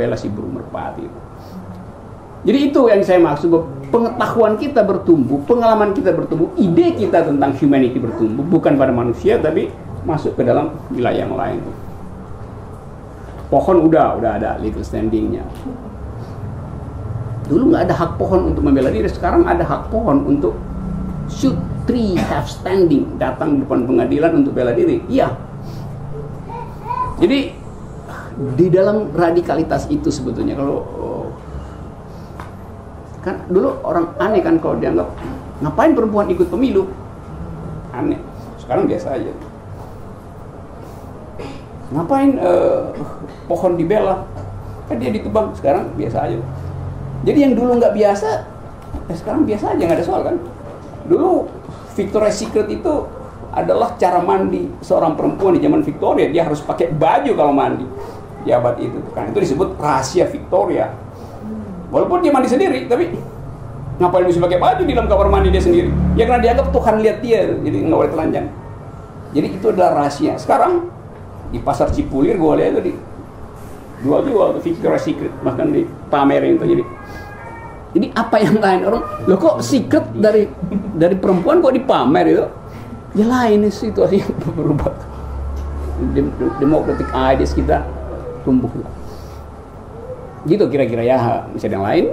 bela si burung merpati. Jadi itu yang saya maksud, pengetahuan kita bertumbuh, pengalaman kita bertumbuh, ide kita tentang humanity bertumbuh, bukan pada manusia tapi masuk ke dalam wilayah yang lain. Pohon udah ada legal standingnya. Dulu nggak ada hak pohon untuk membela diri, sekarang ada hak pohon untuk should tree have standing, datang depan pengadilan untuk bela diri. Iya. Jadi di dalam radikalitas itu sebetulnya kalau kan dulu orang aneh kan kalau dianggap ngapain perempuan ikut pemilu, aneh. Sekarang biasa aja. Ngapain pohon dibela, kan dia ditebang, sekarang biasa aja. Jadi yang dulu nggak biasa, sekarang biasa aja, nggak ada soal kan. Dulu Victoria's Secret itu adalah cara mandi seorang perempuan di zaman Victoria. Dia harus pakai baju kalau mandi di abad itu. Kan itu disebut rahasia Victoria. Walaupun dia mandi sendiri, tapi ngapain mesti pakai baju di dalam kamar mandi dia sendiri? Ya karena dianggap Tuhan lihat dia, jadi nggak boleh telanjang. Jadi itu adalah rahasia. Sekarang di pasar Cipulir gue lihat itu jual Victoria's Secret, bahkan di pamerin itu. Jadi apa yang lain orang, loh kok secret dari perempuan kok dipamer itu? Ya lain situasi yang berubah. Democratic ideas kita tumbuh. Gitu kira-kira ya, masih ada yang lain?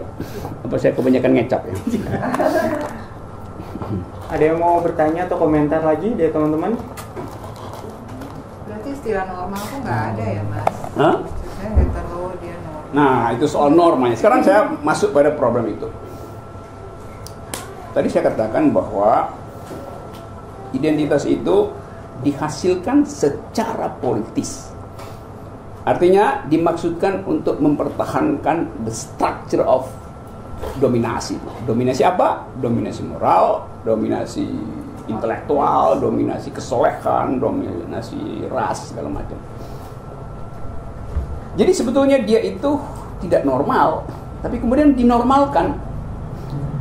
Apa saya kebanyakan ngecap ya? Ada yang mau bertanya atau komentar lagi dari teman-teman? Berarti istilah normal tuh nggak ada ya Mas? Hah? Maksudnya hetero dia normal. Nah itu soal normanya. Sekarang saya masuk pada problem itu. Tadi saya katakan bahwa identitas itu dihasilkan secara politis. Artinya dimaksudkan untuk mempertahankan the structure of dominasi. Dominasi apa? Dominasi moral, dominasi intelektual, dominasi kesolehan, dominasi ras, segala macam. Jadi sebetulnya dia itu tidak normal, tapi kemudian dinormalkan.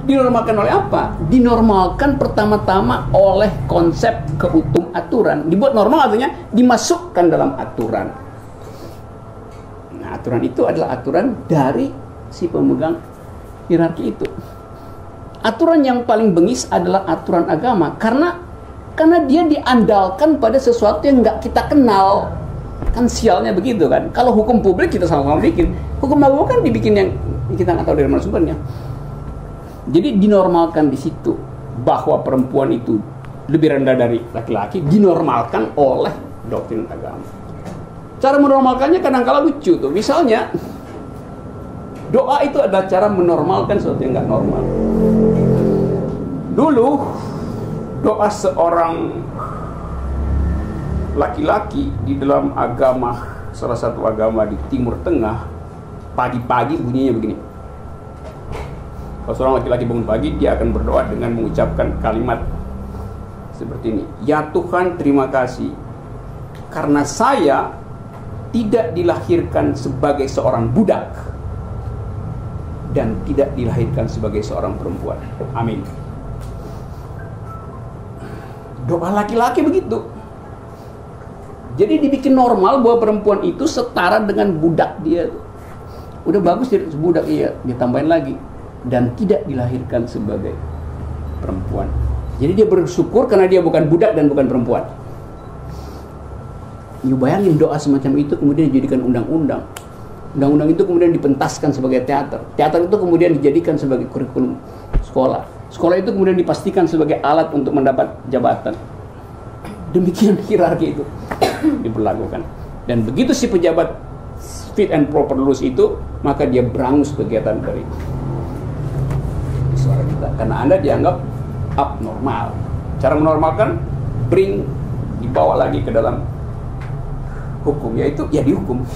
Dinormalkan oleh apa? Dinormalkan pertama-tama oleh konsep keutuhan aturan. Dibuat normal artinya dimasukkan dalam aturan. Nah, aturan itu adalah aturan dari si pemegang hierarki itu. Aturan yang paling bengis adalah aturan agama, karena dia diandalkan pada sesuatu yang nggak kita kenal. Kan sialnya begitu kan. Kalau hukum publik kita sama-sama bikin, hukum agama kan dibikin yang kita nggak tahu dari mana sumbernya. Jadi dinormalkan di situ bahwa perempuan itu lebih rendah dari laki-laki, dinormalkan oleh doktrin agama. Cara menormalkannya kadang-kala lucu tuh. Misalnya doa itu adalah cara menormalkan sesuatu yang nggak normal. Dulu doa seorang laki-laki di dalam agama, salah satu agama di Timur Tengah, pagi-pagi bunyinya begini. Kalau seorang laki-laki bangun pagi, dia akan berdoa dengan mengucapkan kalimat seperti ini. Ya Tuhan, terima kasih karena saya tidak dilahirkan sebagai seorang budak dan tidak dilahirkan sebagai seorang perempuan. Amin. Doa laki-laki begitu. Jadi dibikin normal bahwa perempuan itu setara dengan budak dia. Udah bagus jadi budak, iya, dia tambahin lagi. Dan tidak dilahirkan sebagai perempuan. Jadi dia bersyukur karena dia bukan budak dan bukan perempuan. You bayangin doa semacam itu kemudian dijadikan undang-undang. Undang-undang itu kemudian dipentaskan sebagai teater. Teater itu kemudian dijadikan sebagai kurikulum sekolah. Sekolah itu kemudian dipastikan sebagai alat untuk mendapat jabatan. Demikian hierarki itu diberlakukan. Dan begitu si pejabat fit and proper lulus itu, maka dia berangus kegiatan dari suara kita. Karena Anda dianggap abnormal. Cara menormalkan, dibawa lagi ke dalam hukum, yaitu ya dihukum.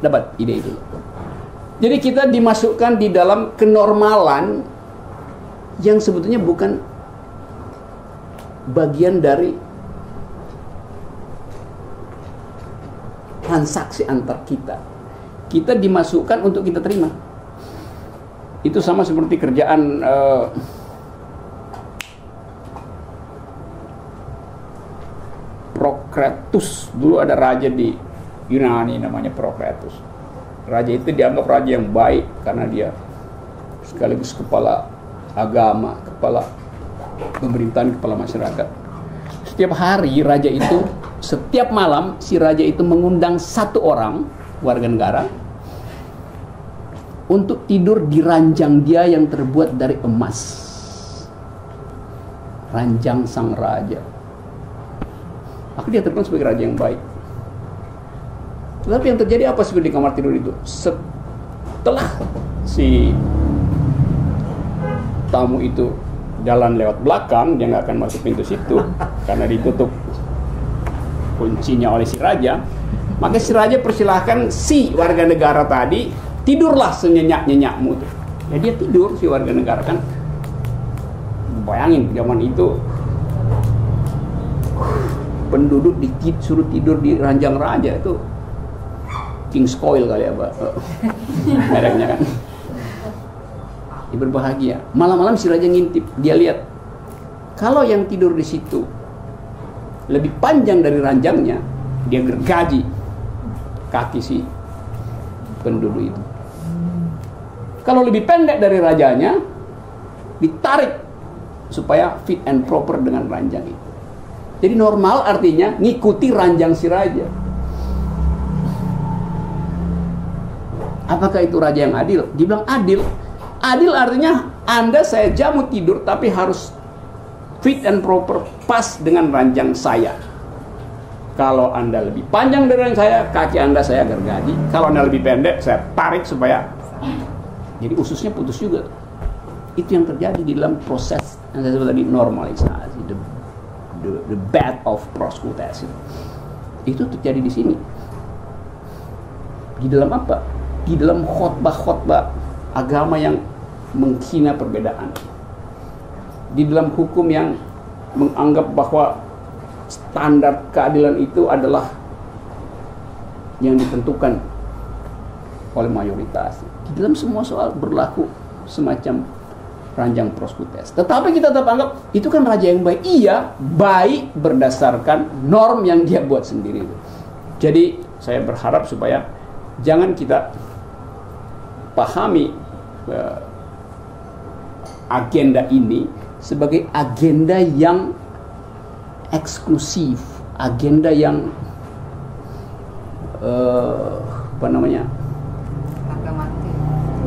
Dapat ide itu. Jadi kita dimasukkan di dalam kenormalan yang sebetulnya bukan bagian dari transaksi antar kita. Kita dimasukkan untuk kita terima. Itu sama seperti kerjaan Prokratus. Dulu ada raja di Yunani namanya Prokratus. Raja itu dianggap raja yang baik karena dia sekaligus kepala agama, kepala pemerintahan, kepala masyarakat. Setiap hari raja itu, setiap malam si raja itu mengundang satu orang warga negara untuk tidur di ranjang dia yang terbuat dari emas. Ranjang sang raja. Maka dia terkenal sebagai raja yang baik. Tetapi yang terjadi apa sebenarnya di kamar tidur itu? Setelah si tamu itu jalan lewat belakang, dia nggak akan masuk pintu situ karena ditutup kuncinya oleh si raja. Maka si raja persilahkan si warga negara tadi, tidurlah senyenyak-nyenyakmu tuh. Ya dia tidur si warga negara kan. Bayangin zaman itu penduduk disuruh tidur di ranjang raja itu King's Coil kali ya, Pak. Mereknya kan. Dia berbahagia. Malam-malam si raja ngintip, dia lihat kalau yang tidur di situ lebih panjang dari ranjangnya, dia gergaji kaki si penduduk itu. Kalau lebih pendek dari rajanya, ditarik supaya fit and proper dengan ranjang itu. Jadi normal artinya ngikuti ranjang si raja. Apakah itu raja yang adil? Dibilang adil. Adil artinya Anda saya jamu tidur tapi harus fit and proper, pas dengan ranjang saya. Kalau Anda lebih panjang dari ranjang saya, kaki Anda saya gergaji. Kalau Anda lebih pendek, saya tarik supaya jadi ususnya putus juga. Itu yang terjadi di dalam proses yang saya sebut tadi, normalisasi, the bed of proskutas. Itu terjadi di sini. Di dalam apa? Di dalam khotbah-khotbah agama yang menghina perbedaan. Di dalam hukum yang menganggap bahwa standar keadilan itu adalah yang ditentukan oleh mayoritas. Di dalam semua soal berlaku semacam ranjang proskutes. Tetapi kita tetap anggap itu kan raja yang baik. Iya, baik berdasarkan norm yang dia buat sendiri. Jadi saya berharap supaya jangan kita pahami agenda ini sebagai agenda yang eksklusif, agenda yang apa namanya?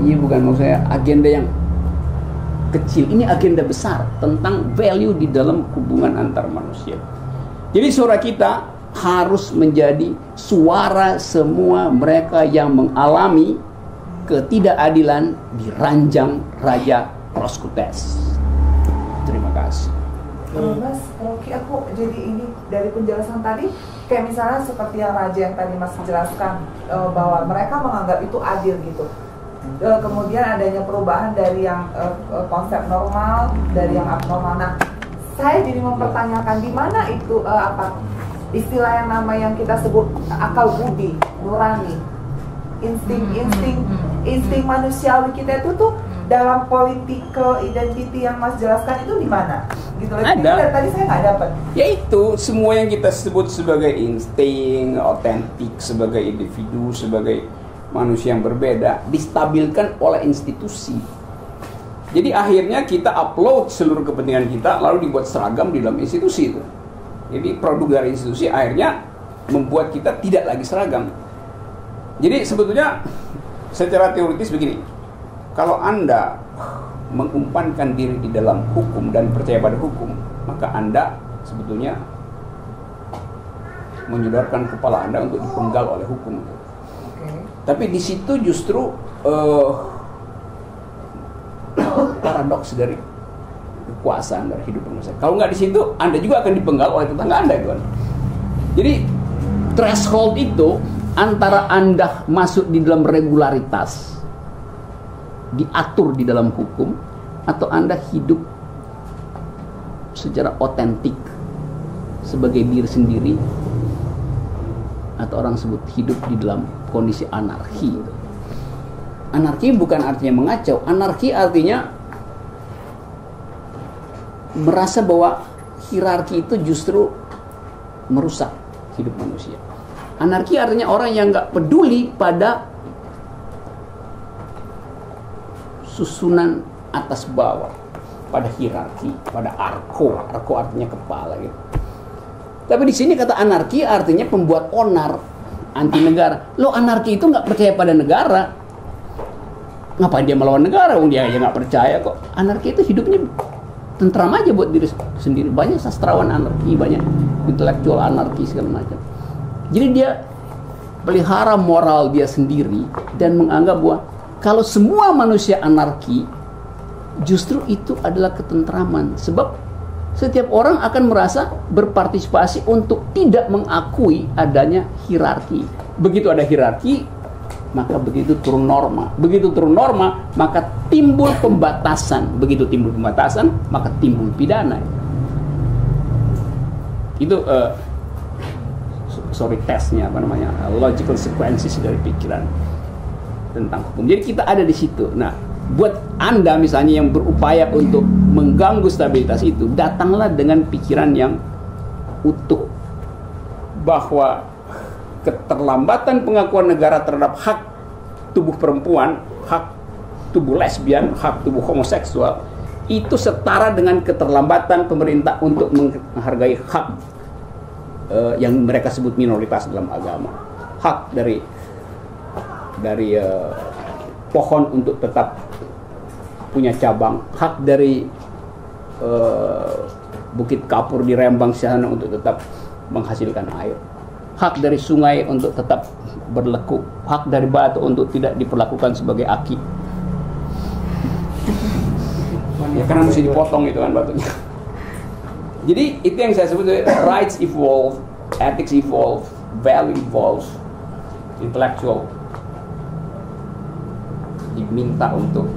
Iya, bukan, maksud saya agenda yang kecil. Ini agenda besar tentang value di dalam hubungan antar manusia. Jadi suara kita harus menjadi suara semua mereka yang mengalami ketidakadilan di ranjang Raja Proskutes. Terima kasih. Mas, Rocky, aku jadi ini dari penjelasan tadi, kayak misalnya seperti yang Raja yang tadi Mas jelaskan, bahwa mereka menganggap itu adil gitu. Kemudian adanya perubahan dari yang konsep normal, dari yang abnormal. Nah, saya jadi mempertanyakan di mana itu istilah yang nama yang kita sebut akal budi, nurani, insting manusiawi kita itu tuh dalam political identity yang Mas jelaskan itu di mana? Gitu. Ada. Tadi saya nggak dapat. Yaitu semua yang kita sebut sebagai insting, otentik, sebagai individu, sebagai manusia yang berbeda, distabilkan oleh institusi. Jadi akhirnya kita upload seluruh kepentingan kita, lalu dibuat seragam di dalam institusi itu. Jadi produk dari institusi akhirnya membuat kita tidak lagi seragam. Jadi sebetulnya secara teoritis begini, kalau Anda mengumpankan diri di dalam hukum dan percaya pada hukum, maka Anda sebetulnya menyodorkan kepala Anda untuk dipenggal oleh hukum. Tapi di situ justru paradoks dari kekuasaan dari hidup manusia. Kalau nggak di situ, Anda juga akan dipenggal oleh tetangga Anda, kan? Jadi threshold itu antara Anda masuk di dalam regularitas, diatur di dalam hukum, atau Anda hidup secara otentik sebagai diri sendiri, atau orang sebut hidup di dalam kondisi anarki. Anarki bukan artinya mengacau, anarki artinya merasa bahwa hierarki itu justru merusak hidup manusia. Anarki artinya orang yang nggak peduli pada susunan atas bawah, pada hierarki, pada arko artinya kepala gitu. Tapi di sini kata anarki artinya pembuat onar, anti negara. Lo anarki itu nggak percaya pada negara, ngapain dia melawan negara? Dia aja nggak percaya kok. Anarki itu hidupnya tentram aja buat diri sendiri. Banyak sastrawan anarki, banyak intelektual anarki segala macam. Jadi dia pelihara moral dia sendiri dan menganggap bahwa kalau semua manusia anarki, justru itu adalah ketentraman. Sebab setiap orang akan merasa berpartisipasi untuk tidak mengakui adanya hierarki. Begitu ada hierarki, maka begitu turun norma. Begitu turun norma, maka timbul pembatasan. Begitu timbul pembatasan, maka timbul pidana. Itu tesnya logical sequences dari pikiran tentang hukum. Jadi kita ada di situ. Nah, buat Anda misalnya yang berupaya untuk mengganggu stabilitas itu, datanglah dengan pikiran yang utuh bahwa keterlambatan pengakuan negara terhadap hak tubuh perempuan, hak tubuh lesbian, hak tubuh homoseksual itu setara dengan keterlambatan pemerintah untuk menghargai hak yang mereka sebut minoritas dalam agama. Hak dari pohon untuk tetap punya cabang, hak dari bukit kapur di Rembang sana untuk tetap menghasilkan air, hak dari sungai untuk tetap berlekuk, hak dari batu untuk tidak diperlakukan sebagai aki. Ya karena mesti dipotong itu kan batunya. Jadi itu yang saya sebut rights evolve, ethics evolve, value evolve, intellectual diminta untuk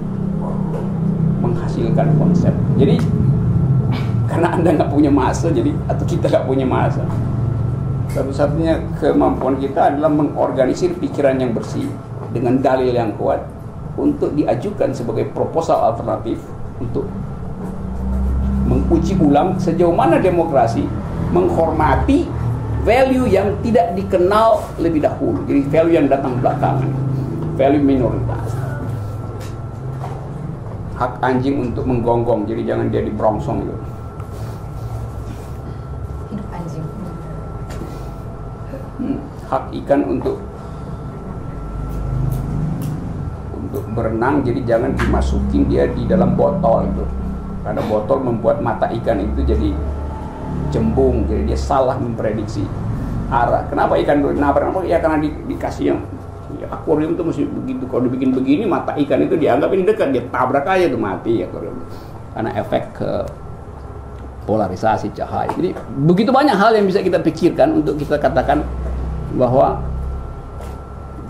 menghasilkan konsep. Jadi karena Anda nggak punya masa, jadi atau kita nggak punya masa, satu-satunya kemampuan kita adalah mengorganisir pikiran yang bersih dengan dalil yang kuat untuk diajukan sebagai proposal alternatif untuk menguji ulang sejauh mana demokrasi menghormati value yang tidak dikenal lebih dahulu. Jadi value yang datang belakangan, value minoritas. Hak anjing untuk menggonggong, jadi jangan dia diberongsong gitu. Hidup anjing. Hak ikan untuk berenang, jadi jangan dimasukin dia di dalam botol itu. Karena botol membuat mata ikan itu jadi cembung, jadi dia salah memprediksi arah. Kenapa ikan nabrak? Ya karena dikasih yang Ya, akuarium itu mesti begitu. Kalau dibikin begini, mata ikan itu dianggap ini dekat, dia tabrak aja tuh mati akuarium. Karena efek polarisasi cahaya. Jadi begitu banyak hal yang bisa kita pikirkan untuk kita katakan bahwa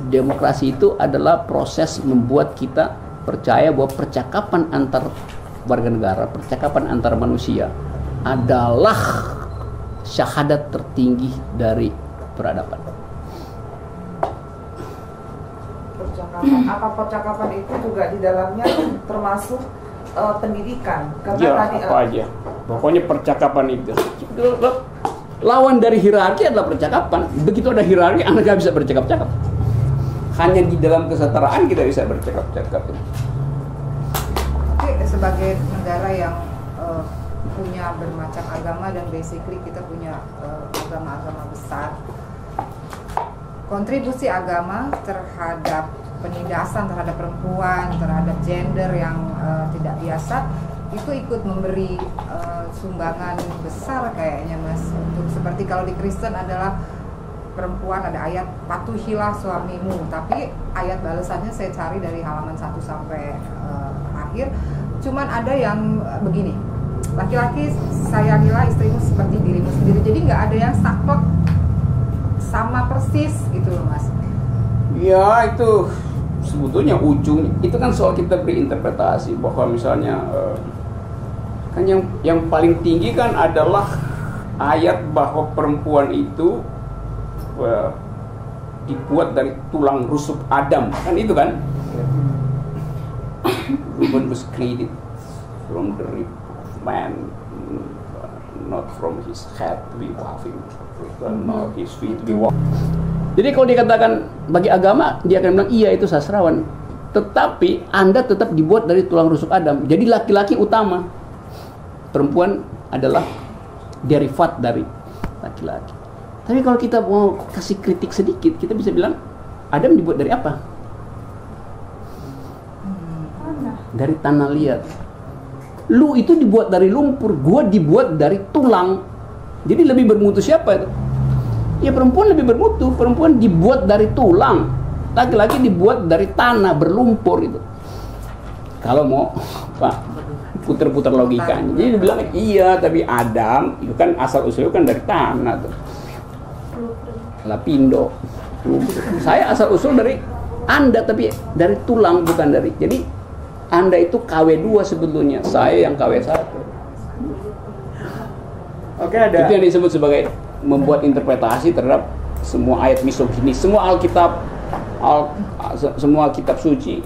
demokrasi itu adalah proses membuat kita percaya bahwa percakapan antar warga negara, percakapan antar manusia adalah syahadat tertinggi dari peradaban. Apa percakapan itu juga di dalamnya termasuk pendidikan? Karena Ya, tadi apa aja. Pokoknya percakapan itu. Lawan dari hierarki adalah percakapan. Begitu ada hierarki, Anda nggak bisa bercakap-cakap. Hanya di dalam kesetaraan kita bisa bercakap-cakap. Oke, sebagai negara yang punya bermacam agama dan basically kita punya agama-agama besar, kontribusi agama terhadap penindasan terhadap perempuan, terhadap gender yang tidak biasa, itu ikut memberi sumbangan besar kayaknya, Mas. Untuk seperti kalau di Kristen adalah perempuan, ada ayat patuhilah suamimu, tapi ayat balasannya saya cari dari halaman 1 sampai akhir, cuman ada yang begini, laki-laki sayangilah istrimu seperti dirimu sendiri. Jadi nggak ada yang saklek sama persis gitu loh, Mas. Ya, itu sebetulnya ujung itu kan soal kita beri interpretasi bahwa misalnya kan yang paling tinggi kan adalah ayat bahwa perempuan itu dibuat dari tulang rusuk Adam, kan itu kan? Woman was created from the rib of man, not from his head we walk him, not his feet we walk. Jadi kalau dikatakan bagi agama, dia akan bilang iya itu sastrawan. Tetapi Anda tetap dibuat dari tulang rusuk Adam. Jadi laki-laki utama, perempuan adalah derivat dari laki-laki. Tapi kalau kita mau kasih kritik sedikit, kita bisa bilang Adam dibuat dari apa? Dari tanah liat. Lu itu dibuat dari lumpur, gua dibuat dari tulang. Jadi lebih bermutu siapa itu? Ya perempuan lebih bermutu. Perempuan dibuat dari tulang, laki-laki dibuat dari tanah berlumpur itu. Kalau mau Pak putar-putar logikanya. Jadi dibilang iya, tapi Adam itu kan asal usulnya kan dari tanah tuh. Lapindo. Saya asal usul dari Anda, tapi dari tulang bukan dari. Jadi Anda itu KW2 sebetulnya, saya yang KW1. Oke, ada. Itu yang disebut sebagai membuat interpretasi terhadap semua ayat misogini. Semua Alkitab, semua kitab suci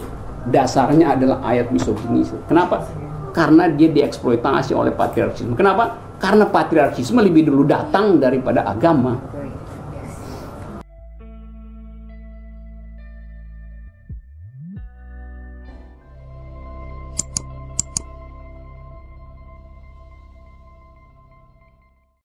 dasarnya adalah ayat misogini. Kenapa? Karena dia dieksploitasi oleh patriarkisme. Kenapa? Karena patriarkisme lebih dulu datang daripada agama.